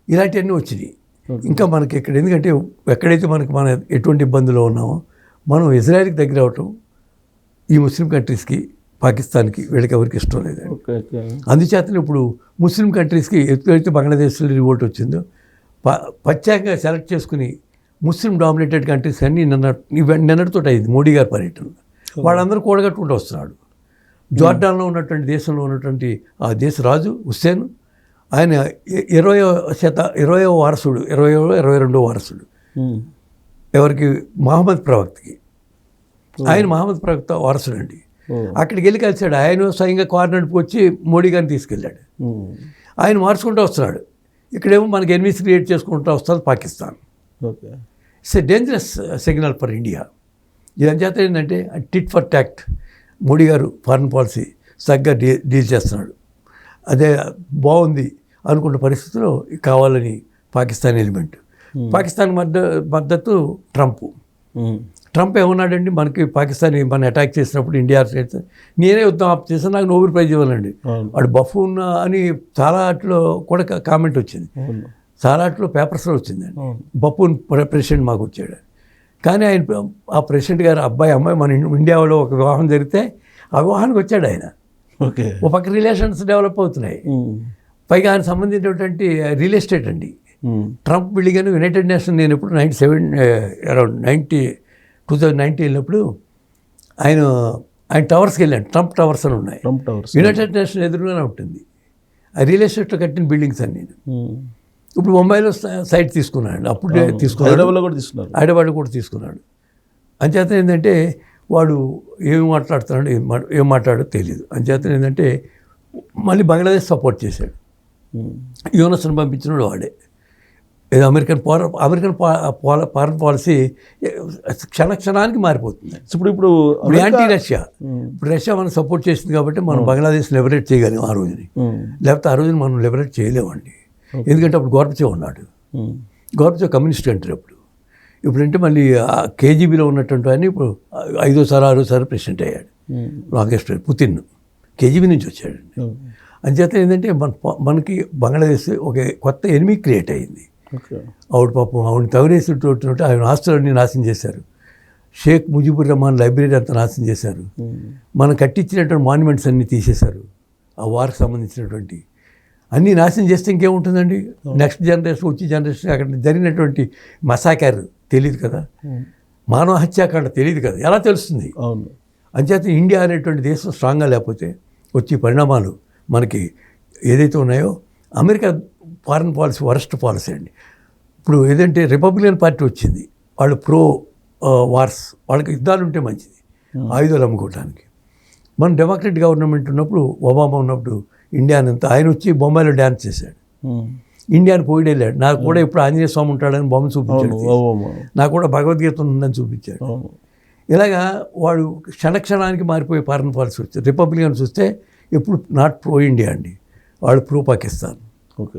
S2: ఇలాంటివన్నీ వచ్చినాయి. ఇంకా మనకి ఇక్కడ ఎందుకంటే ఎక్కడైతే మన ఎటువంటి ఇబ్బందులు ఉన్నామో మనం ఇజ్రాయెల్కి దగ్గర అవటం ఈ ముస్లిం కంట్రీస్కి, పాకిస్తాన్కి వీళ్ళకి ఎవరికి ఇష్టం లేదండి. అందుచేతనే ఇప్పుడు ముస్లిం కంట్రీస్కి ఎప్పుడైతే బంగ్లాదేశ్లో రివోల్ట్ వచ్చిందో ప్రత్యేకంగా సెలెక్ట్ చేసుకుని ముస్లిం డామినేటెడ్ కంట్రీస్ అన్నీ నిన్నటితో అయింది మోడీ గారి పర్యటన. వాళ్ళందరూ కూడగట్టుకుంటూ వస్తున్నాడు. జోర్డాన్లో ఉన్నటువంటి దేశంలో ఉన్నటువంటి ఆ దేశ రాజు హుస్సేన్, ఆయన 20వ వారసుడు, 22వ వారసుడు ఎవరికి, మహమ్మద్ ప్రవక్తకి. ఆయన మహమ్మద్ ప్రవక్త వారసుడు అండి. అక్కడికి వెళ్ళి కలిశాడు. ఆయన స్వయంగా కారు నడుపుకొచ్చి మోడీ గారిని తీసుకెళ్ళాడు. ఆయన మార్చుకుంటూ వస్తున్నాడు. ఇక్కడేమో మనకి ఎనిమిస్ క్రియేట్ చేసుకుంటూ వస్తుంది Pakistan. It's a dangerous signal for India. ఇదని చేత ఏంటంటే టిట్ ఫర్ టాక్ట్. మోడీ గారు ఫారిన్ పాలసీ సగ్గా డీల్ చేస్తున్నాడు. అదే బాగుంది అనుకున్న పరిస్థితుల్లో కావాలని పాకిస్తాన్ ఎలిమెంట్. పాకిస్తాన్ మద్దతు ట్రంప్ ఏమన్నాడండి, మనకి పాకిస్తాన్ మన అటాక్ చేసినప్పుడు ఇండియా నేనే యుద్ధం ఆప్ చేశాను, నాకు నోబెల్ ప్రైజ్ ఇవ్వాలండి. వాడు బఫూన్ అని చాలా అట్లో కూడా కామెంట్ వచ్చింది, చాలా అట్లో పేపర్స్లో వచ్చిందండి. బఫూన్ ప్రెసిడెంట్ మాకు వచ్చాడు. కానీ ఆయన ఆ ప్రెసిడెంట్ గారు అమ్మాయి మన ఇండియాలో ఒక వివాహం జరిగితే ఆ వివాహానికి వచ్చాడు ఆయన. ఒక పక్క రిలేషన్స్ డెవలప్ అవుతున్నాయి. పైగా ఆయన సంబంధించినటువంటి రియల్ ఎస్టేట్ అండి. ట్రంప్ బిల్డింగ్ యునైటెడ్ నేషన్ నేను ఎప్పుడు 2019 వెళ్ళినప్పుడు ఆయన టవర్స్కి వెళ్ళాను. ట్రంప్ టవర్స్ అని ఉన్నాయి. యునైటెడ్ నేషన్ ఎదురుగానే ఉంటుంది. ఆ రియల్ ఎస్టేట్లో కట్టిన బిల్డింగ్స్ అన్ని. ఇప్పుడు ముంబైలో సైట్ తీసుకున్నాడు, అప్పుడు తీసుకున్నాడు. హైదరాబాద్లో కూడా తీసుకున్నాడు. అంచేత ఏంటంటే వాడు ఏమి మాట్లాడుతున్నాడు, ఏం మాట్లాడో తెలియదు. అంచేత ఏంటంటే మళ్ళీ బంగ్లాదేశ్ సపోర్ట్ చేశాడు. యూనస్ను పంపించినాడు వాడే. ఏదో అమెరికన్ ఫారెన్ పాలసీ క్షణానికి మారిపోతుంది. ఇప్పుడు యాంటీ రష్యా. ఇప్పుడు రష్యా మనం సపోర్ట్ చేసింది కాబట్టి మనం బంగ్లాదేశ్ లిబరేట్ చేయగలిగాం ఆ రోజుని. లేకపోతే ఆ రోజుని మనం లిబరేట్ చేయలేమండి. ఎందుకంటే అప్పుడు గోర్బచేవ్ ఉన్నాడు. గోర్బచేవ్ కమ్యూనిస్ట్ కంట్రీ అప్పుడు. ఇప్పుడంటే మళ్ళీ కేజీబీలో ఉన్నటువంటి ఆయన ఇప్పుడు 6వ ప్రెసిడెంట్ అయ్యాడు. ఆగస్ట్ పుతిన్ కేజీబీ నుంచి వచ్చాడండి. అంచేత ఏంటంటే మనకి బంగ్లాదేశ్ ఒక కొత్త ఎనిమీ క్రియేట్ అయ్యింది. ఆవిడ తవరేసినట్టు ఆయన ఆస్తులన్నీ నాశనం చేశారు. షేక్ ముజిబుర్ రహమాన్ లైబ్రరీ అంతా నాశనం చేశారు. మనం కట్టించినటువంటి మాన్యుమెంట్స్ అన్నీ తీసేశారు. ఆ వార్కి సంబంధించినటువంటి అన్నీ నాశనం చేస్తే ఇంకేముంటుందండి. నెక్స్ట్ జనరేషన్ వచ్చే జనరేషన్ అక్కడ జరిగినటువంటి మసాకర్ తెలియదు కదా, మానవ హత్యాకాండ తెలియదు కదా, ఎలా తెలుస్తుంది? అవును. అంచేత ఇండియా అనేటువంటి దేశం స్ట్రాంగ్గా లేకపోతే వచ్చే పరిణామాలు మనకి ఏదైతే ఉన్నాయో, America foreign policy worst policy అండి. ఇప్పుడు ఏదంటే రిపబ్లికన్ పార్టీ వచ్చింది, వాళ్ళు ప్రో వార్స్, వాళ్ళకి యుద్ధాలు ఉంటే మంచిది ఆయుధాలు అమ్ముకోవడానికి. మన డెమోక్రటిక్ గవర్నమెంట్ ఉన్నప్పుడు, ఒబామా ఉన్నప్పుడు ఇండియానంతా ఆయన వచ్చి బొంబాయిలో డ్యాన్స్ చేశాడు. ఇండియాని పోయి వెళ్ళాడు. నాకు కూడా ఇప్పుడు ఆంజనేయ స్వామి ఉంటాడని బొమ్మ చూపించాడు. నాకు కూడా భగవద్గీత ఉందని చూపించాడు. ఇలాగా వాడు క్షణానికి మారిపోయే ఫారిన్ పాలసీ వచ్చారు. రిపబ్లికన్స్ వస్తే ఎప్పుడు నాట్ ప్రో ఇండియా అండి, వాళ్ళు ప్రో పాకిస్తాన్.
S1: Okay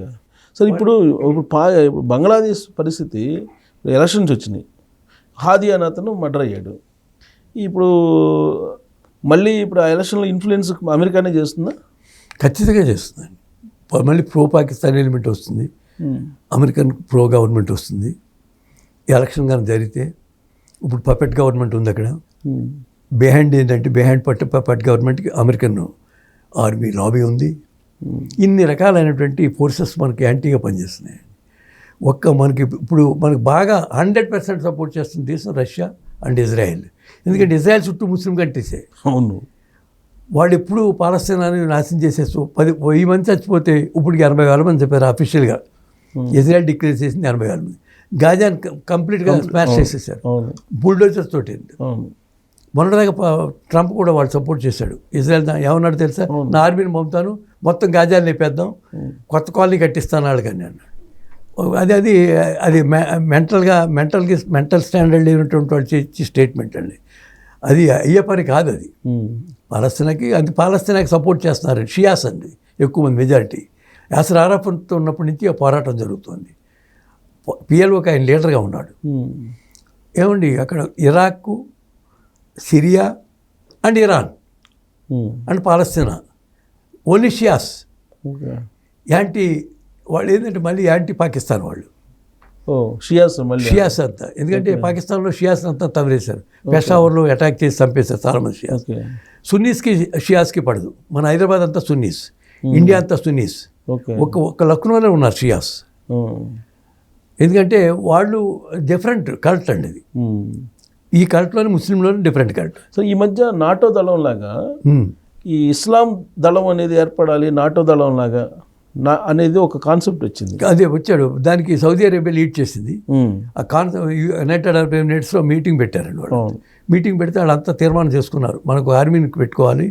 S1: sir. ఇప్పుడు బంగ్లాదేశ్ పరిస్థితి, ఎలక్షన్స్ వచ్చినాయి, హాదీ అని అతను మర్డర్ అయ్యాడు. ఇప్పుడు మళ్ళీ ఆ ఎలక్షన్లో ఇన్ఫ్లుయెన్స్ అమెరికానే చేస్తుందా?
S2: ఖచ్చితంగా చేస్తుందండి. మళ్ళీ ప్రో పాకిస్తాన్ ఎలిమెంట్ వస్తుంది, అమెరికన్ ప్రో గవర్నమెంట్ వస్తుంది. ఎలక్షన్ కానీ జరిగితే ఇప్పుడు పపెట్ గవర్నమెంట్ ఉంది అక్కడ. బిహైండ్ ఏంటంటే పపెట్ గవర్నమెంట్కి అమెరికన్ ఆర్మీ లాబీ ఉంది. ఇన్ని రకాలైనటువంటి ఫోర్సెస్ మనకి యాంటీగా పనిచేస్తున్నాయి. మనకి ఇప్పుడు మనకు బాగా 100% సపోర్ట్ చేస్తున్న దేశం రష్యా అండ్ ఇజ్రాయెల్. ఎందుకంటే ఇజ్రాయెల్ చుట్టూ ముస్లిం కంట్రీసే. అవును. వాళ్ళు ఎప్పుడు పాలస్తీనాని నాశనం చేసేస్తూ 10,000 మంది చచ్చిపోతే ఇప్పటికి 80,000 మంది చెప్పారు అఫీషియల్గా. ఇజ్రాయెల్ డిక్లేర్ చేసింది 80,000 మంది. గాజాని కంప్లీట్గా స్మాష్ చేసేసారు బుల్డోజర్స్ తోటి. మొన్నటిదాకా ట్రంప్ కూడా వాళ్ళు సపోర్ట్ చేశాడు. ఇజ్రాయెల్ ఏమన్నాడు తెలుసా, నా ఆర్మీని పంపుతాను, మొత్తం గాజాలు లేపేద్దాం, కొత్త కాలనీ కట్టిస్తాను వాళ్ళకని అన్నాడు. అది మెంటల్ స్టాండర్డ్ లేనటువంటి వాళ్ళు చేసి స్టేట్మెంట్ అండి. అది అయ్యే పని కాదు. అది పాలస్తీనాకి సపోర్ట్ చేస్తున్నారు షియాస్ అండి ఎక్కువ మంది, మెజారిటీ. యాసర్ అరాఫత్తో ఉన్నప్పటి నుంచి ఆ పోరాటం జరుగుతుంది. పిఎల్ఓకి ఆయన లీడర్గా ఉన్నాడు. ఏమండి అక్కడ Iraq, Syria and Iran and Palestine. Only Shias.
S1: Okay.
S2: Anti వాళ్ళు ఏంటంటే మళ్ళీ యాంటీ పాకిస్తాన్ వాళ్ళు.
S1: షియాస్ మళ్ళీ
S2: షియాస్ అంతా, ఎందుకంటే పాకిస్తాన్లో షియాస్ అంతా తవరేశారు. పెషావర్లో అటాక్ చేసి చంపేశారు చాలామంది షియాస్.
S1: ఓకే.
S2: సున్నీస్కి షియాస్కి పడదు. మన హైదరాబాద్ అంతా సున్నీస్, ఇండియా అంతా సున్నీస్.
S1: ఓకే.
S2: ఒక లక్నోలో ఉన్నారు షియాస్. ఎందుకంటే వాళ్ళు డిఫరెంట్ కల్ట్ అండి ఇది. ఈ కల్ట్లోని ముస్లింలోని డిఫరెంట్ కల్ట్.
S1: సో ఈ మధ్య నాటో దళం లాగా ఈ ఇస్లాం దళం అనేది ఏర్పడాలి, నాటో దళం లాగా అనేది ఒక కాన్సెప్ట్ వచ్చింది.
S2: అదే వచ్చాడు, దానికి సౌదీ అరేబియా లీడ్ చేసింది. ఆ యునైటెడ్ అరబ్ ఎమిరేట్స్లో మీటింగ్ పెట్టారండి వాళ్ళు. మీటింగ్ పెడితే వాళ్ళంతా తీర్మానం చేసుకున్నారు, మనకు ఆర్మీని పెట్టుకోవాలి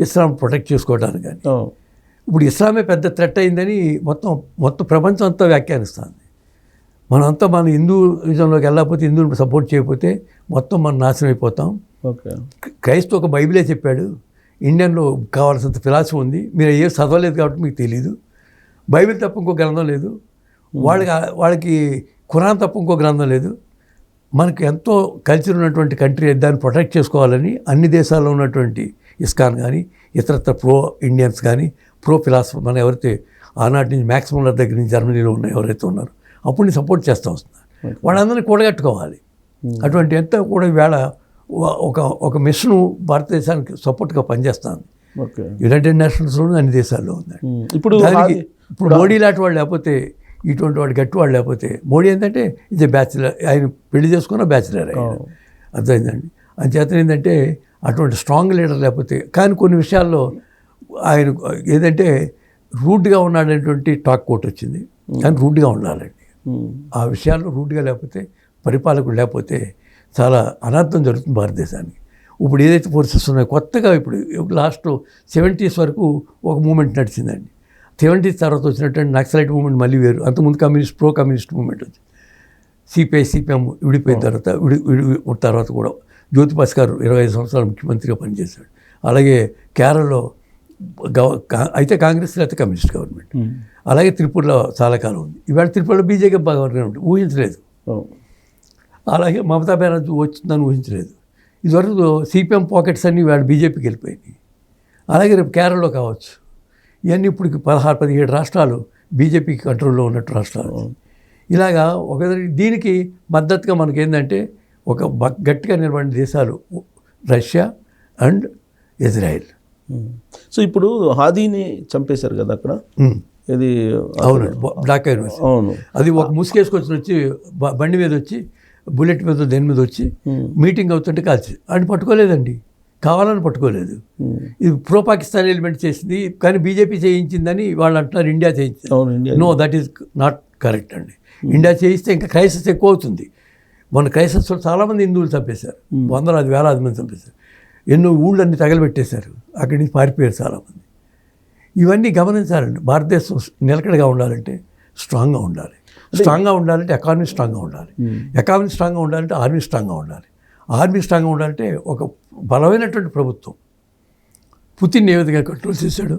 S2: ఇస్లాం ప్రొటెక్ట్ చేసుకోవడానికి. కానీ ఇప్పుడు ఇస్లామే పెద్ద థ్రెట్ అయిందని మొత్తం ప్రపంచం అంతా వ్యాఖ్యానిస్తుంది. మనంతా మన హిందూయిజంలోకి వెళ్ళకపోతే, హిందువుని సపోర్ట్ చేయకపోతే మొత్తం మనం నాశనం అయిపోతాం.
S1: ఓకే.
S2: క్రైస్తవ ఒక బైబిలే చెప్పాడు, ఇండియన్లో కావాల్సినంత ఫిలాసఫీ ఉంది, మీరు ఏ చదవలేదు కాబట్టి మీకు తెలియదు. బైబిల్ తప్ప ఇంకో గ్రంథం లేదు, వాళ్ళకి ఖురాన్ తప్ప ఇంకో గ్రంథం లేదు. మనకు ఎంతో కల్చర్ ఉన్నటువంటి కంట్రీ, దాన్ని ప్రొటెక్ట్ చేసుకోవాలని అన్ని దేశాల్లో ఉన్నటువంటి ఇస్కాన్ కానీ ఇతరత్ర ప్రో ఇండియన్స్ కానీ ప్రో ఫిలాసఫర్ మన ఎవరైతే ఆనాటి నుంచి మ్యాక్సిమం దగ్గర నుంచి జర్మనీలో ఉన్న ఎవరైతే ఉన్నారో అప్పుడు నేను సపోర్ట్ చేస్తూ వస్తున్నారు. వాళ్ళందరినీ కూడగట్టుకోవాలి. అటువంటి ఎంత కూడా ఈవేళ ఒక మిషన్ భారతదేశానికి సపోర్ట్గా పనిచేస్తుంది. యునైటెడ్ నేషన్స్లోనూ అన్ని దేశాల్లో ఉందండి. ఇప్పుడు మోడీ లాంటి వాళ్ళు లేకపోతే, ఇటువంటి వాడు గట్టి వాళ్ళు లేకపోతే, మోడీ ఏంటంటే ఇది బ్యాచిలర్, ఆయన పెళ్లి చేసుకున్న బ్యాచిలర్ ఆయన, అర్థమైందండి. అంచేత ఏంటంటే అటువంటి స్ట్రాంగ్ లీడర్ లేకపోతే, కానీ కొన్ని విషయాల్లో ఆయన ఏదంటే రూట్గా ఉన్నాడనేటువంటి టాక్ కోట్ వచ్చింది. కానీ రూట్గా ఉండాలండి. ఆ విషయాల్లో రూట్గా లేకపోతే, పరిపాలకుడు లేకపోతే చాలా అనర్థం జరుగుతుంది భారతదేశానికి. ఇప్పుడు ఏదైతే ఫోర్సెస్ ఉన్నాయో కొత్తగా, ఇప్పుడు లాస్ట్ 70s వరకు ఒక మూమెంట్ నడిచిందండి. 70s తర్వాత వచ్చినటువంటి నక్సలైట్ మూమెంట్ మళ్ళీ వేరు. అంతకుముందు ప్రో కమ్యూనిస్ట్ మూమెంట్ వచ్చింది. సిపిఎం విడిపోయిన తర్వాత కూడా జ్యోతిబసు గారు 25 సంవత్సరాలు ముఖ్యమంత్రిగా పనిచేశాడు. అలాగే కేరళలో అయితే కాంగ్రెస్ లేకపోతే కమ్యూనిస్ట్ గవర్నమెంట్. అలాగే త్రిపురలో చాలా కాలం ఉంది. ఇవాళ త్రిపురలో బీజేపీ గవర్నమెంట్ ఊహించలేదు. అలాగే మమతా బెనర్జీ వచ్చిందని ఊహించలేదు. ఇదివరకు సిపిఎం పాకెట్స్ అన్నీ వాళ్ళు బీజేపీకి వెళ్ళిపోయినాయి. అలాగే రేపు కేరళలో కావచ్చు. ఇవన్నీ ఇప్పుడు 16-17 రాష్ట్రాలు బీజేపీకి కంట్రోల్లో ఉన్నట్టు రాష్ట్రాలు. ఇలాగా దీనికి మద్దతుగా మనకి ఏంటంటే ఒక గట్టిగా నిలబడిన దేశాలు రష్యా అండ్ ఇజ్రాయెల్.
S1: సో ఇప్పుడు హాదీని చంపేశారు కదా అక్కడ, ఇది
S2: అవును ఢాకా యూనివర్సిటీ. అవును, అది ఒక ముసుకేసుకొచ్చి వచ్చి బండి మీద వచ్చి బుల్లెట్ మీద దేని మీద వచ్చి మీటింగ్ అవుతుంటే కాల్చి ఆయన పట్టుకోలేదండి, కావాలని పట్టుకోలేదు. ఇది ప్రో పాకిస్తాన్ ఎలిమెంట్ చేసింది, కానీ బీజేపీ చేయించిందని వాళ్ళు అంటున్నారు ఇండియా చేయించింది. No, that is not correct అండి. ఇండియా చేయిస్తే ఇంకా క్రైసిస్ ఎక్కువ అవుతుంది. మన క్రైసిస్లో చాలామంది హిందువులు చంపేశారు, వందలాది వేలాది మంది చంపేశారు. ఎన్నో ఊళ్ళన్నీ తగలబెట్టేశారు, అక్కడి నుంచి పారిపోయారు చాలామంది. ఇవన్నీ గమనించాలండి. భారతదేశం నిలకడగా ఉండాలంటే స్ట్రాంగ్గా ఉండాలి. స్ట్రాంగ్గా ఉండాలంటే ఎకానమీ స్ట్రాంగ్గా ఉండాలి. ఎకానమీ స్ట్రాంగ్గా ఉండాలంటే ఆర్మీ స్ట్రాంగ్గా ఉండాలి. ఆర్మీ స్ట్రాంగ్గా ఉండాలంటే ఒక బలమైనటువంటి ప్రభుత్వం. పుతిన్ ఏ విధంగా కంట్రోల్ చేశాడు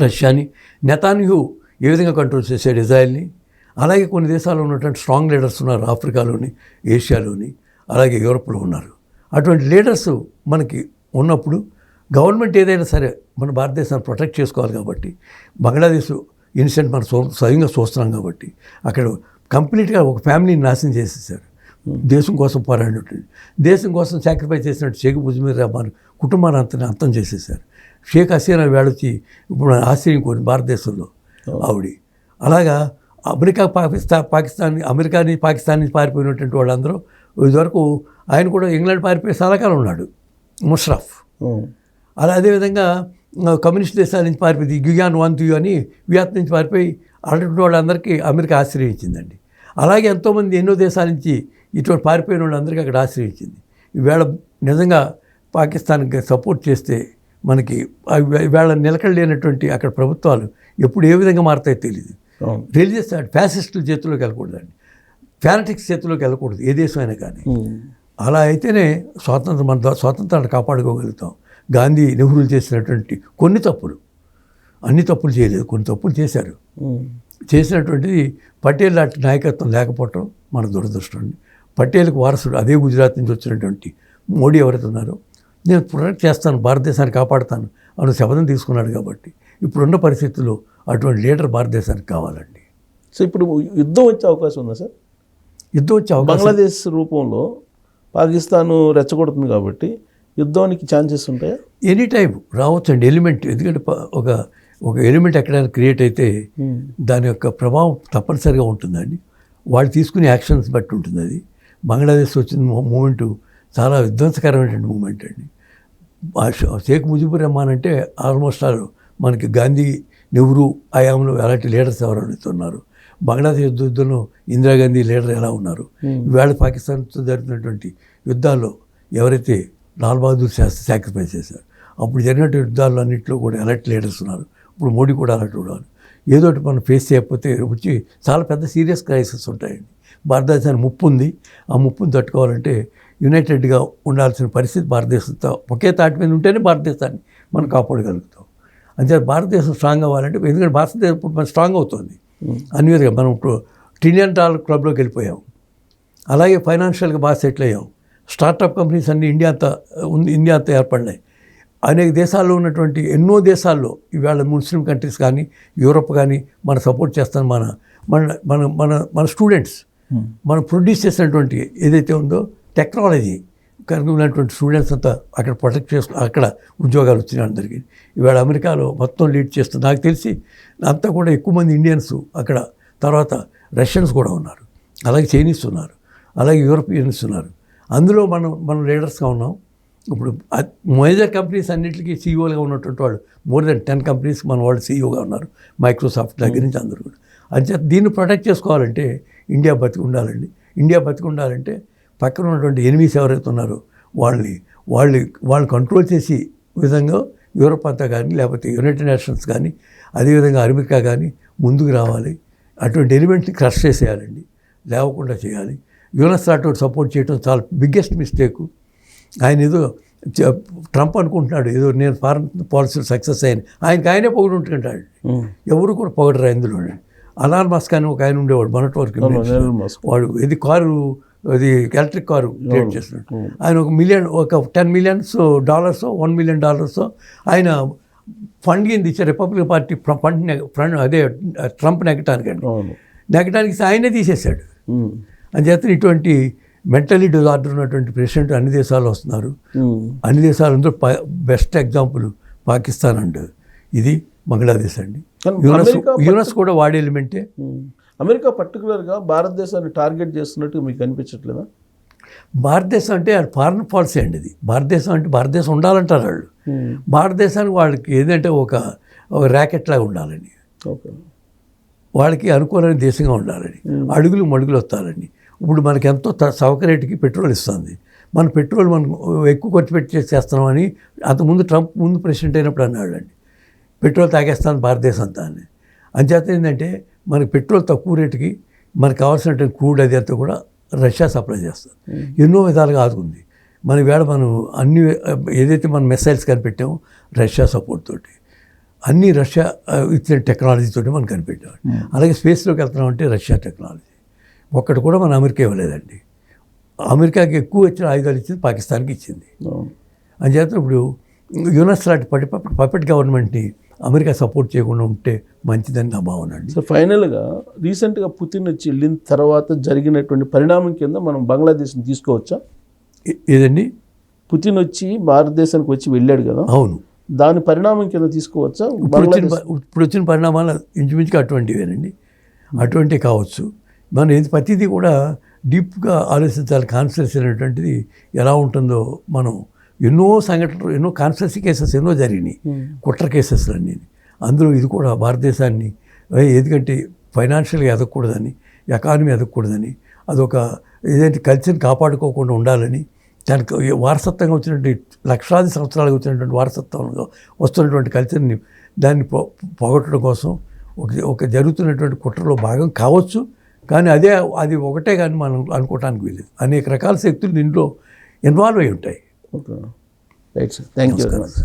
S2: రష్యాని, నెతాన్యాహు ఏ విధంగా కంట్రోల్ చేశాడు ఇజ్రాయెల్ని, అలాగే కొన్ని దేశాల్లో ఉన్నటువంటి స్ట్రాంగ్ లీడర్స్ ఉన్నారు, ఆఫ్రికాలోని, ఏషియాలోని, అలాగే యూరోప్లో ఉన్నారు. అటువంటి లీడర్స్ మనకి ఉన్నప్పుడు గవర్నమెంట్ ఏదైనా సరే మన భారతదేశాన్ని ప్రొటెక్ట్ చేసుకోవాలి. కాబట్టి బంగ్లాదేశ్ ఇన్సిడెంట్ మనం స్వయంగా చూస్తున్నాం. కాబట్టి అక్కడ కంప్లీట్గా ఒక ఫ్యామిలీని నాశనం చేసేసారు. దేశం కోసం పోరాడినట్టు, దేశం కోసం సాక్రిఫైస్ చేసినట్టు షేక్ ముజిబుర్ రహమాన్ కుటుంబాన్ని అంతం చేసేసారు. షేక్ హసీనా వేడొచ్చి ఇప్పుడు ఆశ్చర్యం కోరింది భారతదేశంలో ఆవిడ. అలాగా అమెరికా నుంచి పాకిస్తాన్ నుంచి పారిపోయినటువంటి వాళ్ళందరూ ఇదివరకు ఆయన కూడా ఇంగ్లాండ్ పారిపోయి చాలా కాలం ఉన్నాడు ముషరఫ్. అలా అదేవిధంగా కమ్యూనిస్ట్ దేశాల నుంచి పారిపోయింది గ్యుయాన్ వాంతు అని వియత్నాం నుంచి పారిపోయి అటువంటి వాళ్ళందరికీ అమెరికా ఆశ్రయించిందండి. అలాగే ఎంతోమంది ఎన్నో దేశాల నుంచి ఇటువంటి పారిపోయిన వాళ్ళందరికీ అక్కడ ఆశ్రయించింది. ఈవేళ నిజంగా పాకిస్తాన్కి సపోర్ట్ చేస్తే మనకి ఈవేళ నిలకడలేనటువంటి అక్కడ ప్రభుత్వాలు ఎప్పుడు ఏ విధంగా మారుతాయో తెలియదు. రిలీజియస్ ఫ్యాసిస్టుల చేతుల్లోకి వెళ్ళకూడదండి, ఫ్యానటిక్స్ చేతుల్లోకి వెళ్ళకూడదు ఏ దేశం అయినా కానీ. అలా అయితేనే స్వాతంత్రాన్ని కాపాడుకోగలుగుతాం. గాంధీ నెహ్రూలు చేసినటువంటి కొన్ని తప్పులు, అన్ని తప్పులు చేయలేదు, కొన్ని తప్పులు చేశారు. చేసినటువంటిది పటేల్ లాంటి నాయకత్వం లేకపోవటం మన దురదృష్టం అండి. పటేల్కి వారసుడు అదే గుజరాత్ నుంచి వచ్చినటువంటి మోడీ ఎవరైతే ఉన్నారో నేను ప్రొటెక్ట్ చేస్తాను, భారతదేశాన్ని కాపాడుతాను అన్న శపథం తీసుకున్నాడు. కాబట్టి ఇప్పుడున్న పరిస్థితుల్లో అటువంటి లీడర్ భారతదేశానికి కావాలండి.
S1: సో ఇప్పుడు యుద్ధం వచ్చే అవకాశం ఉందా సార్?
S2: యుద్ధం వచ్చే అవకాశం
S1: బంగ్లాదేశ్ రూపంలో పాకిస్తాన్ రెచ్చగొడుతుంది కాబట్టి యుద్ధానికి ఛాన్సెస్ ఉంటాయా?
S2: ఎనీ టైం రావచ్చండి ఎలిమెంట్. ఎందుకంటే ఒక ఎలిమెంట్ ఎక్కడైనా క్రియేట్ అయితే దాని యొక్క ప్రభావం తప్పనిసరిగా ఉంటుందండి. వాళ్ళు తీసుకునే యాక్షన్స్ బట్టి ఉంటుంది. అది బంగ్లాదేశ్ వచ్చిన మూమెంటు చాలా విధ్వంసకరమైనటువంటి మూమెంట్ అండి. షేక్ ముజిబుర్ రెహమాన్ అంటే ఆల్మోస్ట్ మనకి గాంధీ, నెహ్రూ హయాంలో అలాంటి లీడర్స్ ఎవరైతే ఉన్నారు. బంగ్లాదేశ్ యుద్ధంలో ఇందిరాగాంధీ లీడర్ ఎలా ఉన్నారు. ఈవేళ పాకిస్తాన్తో జరిగినటువంటి యుద్ధాల్లో ఎవరైతే లాల్ బహదూర్ శాస్త్రి సాక్రిఫైస్ చేశారు, అప్పుడు జరిగినటువంటి యుద్ధాల్లో అన్నింటిలో కూడా ఎలాంటి లీడర్స్ ఉన్నారు. ఇప్పుడు మోడీ కూడా అలాంటి ఉన్నారు. ఏదో ఒకటి మనం ఫేస్ చేయకపోతే వచ్చి చాలా పెద్ద సీరియస్ క్రైసిస్ ఉంటాయండి. భారతదేశానికి ముప్పు ఉంది. ఆ ముప్పును తట్టుకోవాలంటే యునైటెడ్గా ఉండాల్సిన పరిస్థితి భారతదేశంతో ఒకే తాటి మీద ఉంటేనే భారతదేశాన్ని మనం కాపాడగలుగుతాం. అంతే భారతదేశం స్ట్రాంగ్ అవ్వాలంటే, ఎందుకంటే భారతదేశం ఇప్పుడు మనం స్ట్రాంగ్ అవుతుంది అన్ని విధంగా. మనం ఇప్పుడు $1 ట్రిలియన్ క్లబ్లోకి వెళ్ళిపోయాం. అలాగే ఫైనాన్షియల్గా బాగా సెటిల్ అయ్యాం. స్టార్టప్ కంపెనీస్ అన్నీ ఇండియా అంతా ఏర్పడినాయి. అనేక దేశాల్లో ఉన్నటువంటి ఎన్నో దేశాల్లో ఈవేళ ముస్లిం కంట్రీస్ కానీ యూరోప్ కానీ మనం సపోర్ట్ చేస్తాం. మన మన మన మన స్టూడెంట్స్ మనం ప్రొడ్యూస్ చేసినటువంటి ఏదైతే ఉందో టెక్నాలజీ కనుక ఉన్నటువంటి స్టూడెంట్స్ అంతా అక్కడ ప్రొటెక్ట్ చేస్తూ అక్కడ ఉద్యోగాలు వచ్చినాయి అందరికీ. ఈవేళ అమెరికాలో మొత్తం లీడ్ చేస్తుంది. నాకు తెలిసి అంతా కూడా ఎక్కువ మంది ఇండియన్స్ అక్కడ, తర్వాత రష్యన్స్ కూడా ఉన్నారు, అలాగే చైనీస్ ఉన్నారు, అలాగే యూరోపియన్స్ ఉన్నారు. అందులో మనం లీడర్స్గా ఉన్నాం. ఇప్పుడు మేజర్ కంపెనీస్ అన్నింటికి సీఈఓలుగా ఉన్నటువంటి వాళ్ళు మోర్ దెన్ 10 కంపెనీస్ మన వాళ్ళు సీఈఓగా ఉన్నారు. మైక్రోసాఫ్ట్ దగ్గర నుంచి అందరూ కూడా. అంతే దీన్ని ప్రొటెక్ట్ చేసుకోవాలంటే ఇండియా బతికి ఉండాలండి. ఇండియా బతికి ఉండాలంటే పక్కన ఉన్నటువంటి ఎనిమీస్ ఎవరైతే ఉన్నారో వాళ్ళు కంట్రోల్ చేసి విధంగా యూరోప్ అంతా కానీ లేకపోతే యునైటెడ్ నేషన్స్ కానీ అదేవిధంగా అమెరికా కానీ ముందుకు రావాలి. అటువంటి ఎలిమెంట్ని క్రష్ చేసేయాలండి, లేవకుండా చేయాలి. యుఎస్ నాతో సపోర్ట్ చేయడం చాలా బిగ్గెస్ట్ మిస్టేక్. ఆయన ఏదో ట్రంప్ అనుకుంటున్నాడు ఏదో నేను ఫారెన్ పాలసీలు సక్సెస్ అయ్యాను, ఆయనే పొగుడుంటుంటాడు. ఎవరు కూడా పొగడరు ఇందులో. అలాన్ మస్క్ అని ఒక ఆయన ఉండేవాడు మొన్నటి వరకు. వాడు ఇది కారు, అది ఎలక్ట్రిక్ కారు క్రియేట్ చేస్తున్నాడు. ఆయన ఒక $10 మిలియన్ $1 మిలియన్ ఆయన ఫండ్ కింద ఇచ్చారు రిపబ్లిక్ పార్టీ ఫండ్, అదే ట్రంప్ నెగ్గటానికి ఆయనే తీసేశాడు. అంచేత ఇటువంటి మెంటలీ డిజార్డర్ ఉన్నటువంటి ప్రెసిడెంట్ అన్ని దేశాలు వస్తున్నారు. అన్ని దేశాలందరూ బెస్ట్ ఎగ్జాంపుల్ పాకిస్తాన్ అండ్ ఇది బంగ్లాదేశ్ అండి. యుఎస్ కూడా వాడే ఎలిమెంటే.
S1: అమెరికా పర్టికులర్గా భారతదేశాన్ని టార్గెట్ చేస్తున్నట్టు మీకు అనిపించట్లేదా?
S2: భారతదేశం అంటే ఫారెన్ పాలసీ అండి ఇది. భారతదేశం అంటే భారతదేశం ఉండాలంటారు వాళ్ళు. భారతదేశానికి వాళ్ళకి ఏదంటే ఒక ర్యాకెట్ లాగా ఉండాలని, వాళ్ళకి అనుకూలమైన దేశంగా ఉండాలని, అడుగులు మడుగులు వస్తారని. ఇప్పుడు మనకి ఎంతో సౌకర్యానికి పెట్రోల్ ఇస్తుంది. మన పెట్రోల్ మనం ఎక్కువ ఖర్చు పెట్టి చేస్తున్నామని అంతకుముందు ట్రంప్ ముందు ప్రెసిడెంట్ అయినప్పుడు అన్నాడు అండి, పెట్రోల్ తాగేస్తాను భారతదేశం అంతా అని. అంచేత ఏంటంటే మనకి పెట్రోల్ తక్కువ రేటుకి మనకు కావాల్సినటువంటి క్రూడ్ అది అంతా కూడా రష్యా సప్లై చేస్తుంది. ఎన్నో విధాలుగా ఆదుకుంది. మన వేళ మనం అన్ని ఏదైతే మనం మిసైల్స్ కనిపెట్టామో రష్యా సపోర్ట్ తోటి, అన్నీ రష్యా ఇచ్చిన టెక్నాలజీతోటి మనం కనిపెట్టాం. అలాగే స్పేస్లోకి వెళ్తున్నామంటే రష్యా టెక్నాలజీ. ఒక్కటి కూడా మన అమెరికా ఇవ్వలేదండి. అమెరికాకి ఎక్కువ వచ్చిన ఆయుధాలు ఇచ్చింది పాకిస్తాన్కి ఇచ్చింది. అంచేత ఇప్పుడు యుఎస్ లాంటి పపెట్ గవర్నమెంట్ని అమెరికా సపోర్ట్ చేయకుండా ఉంటే మంచిదని నా భావన అండి.
S1: సో ఫైనల్గా రీసెంట్గా పుతిన్ వచ్చి వెళ్ళిన తర్వాత జరిగినటువంటి పరిణామం కింద మనం బంగ్లాదేశ్ని తీసుకోవచ్చా?
S2: ఏదండి?
S1: పుతిన్ వచ్చి భారతదేశానికి వచ్చి వెళ్ళాడు కదా, అవును, దాని పరిణామం కింద తీసుకోవచ్చా?
S2: ఇప్పుడు వచ్చిన పరిణామాలు ఇంచుమించుగా అటువంటివేనండి. అటువంటివి కావచ్చు. మనం ఏది ప్రతిదీ కూడా డీప్గా ఆలోచించాలి. కాన్స్పిరసీ అనేటువంటిది ఎలా ఉంటుందో మనం ఎన్నో సంఘటనలు, ఎన్నో కాన్స్పిరసీ కేసెస్ ఎన్నో జరిగినాయి, కుట్ర కేసెస్ అన్నీ. అందులో ఇది కూడా భారతదేశాన్ని ఎందుకంటే ఫైనాన్షియల్గా ఎదగకూడదని, ఎకానమీ ఎదగకూడదని, అదొక ఏదైతే కల్చర్ని కాపాడుకోకుండా ఉండాలని, దానికి వారసత్వంగా వచ్చినటువంటి లక్షలాది సంవత్సరాలుగా వచ్చినటువంటి వారసత్వంగా వస్తున్నటువంటి కల్చర్ని దాన్ని పోగొట్టడం కోసం ఒక జరుగుతున్నటువంటి కుట్రలో భాగం కావచ్చు. కానీ అది ఒకటే కానీ మనం అనుకోవటానికి వీలేదు. అనేక రకాల శక్తులు దీంట్లో ఇన్వాల్వ్ అయి ఉంటాయి.
S1: Okay, right sir, thank you very much.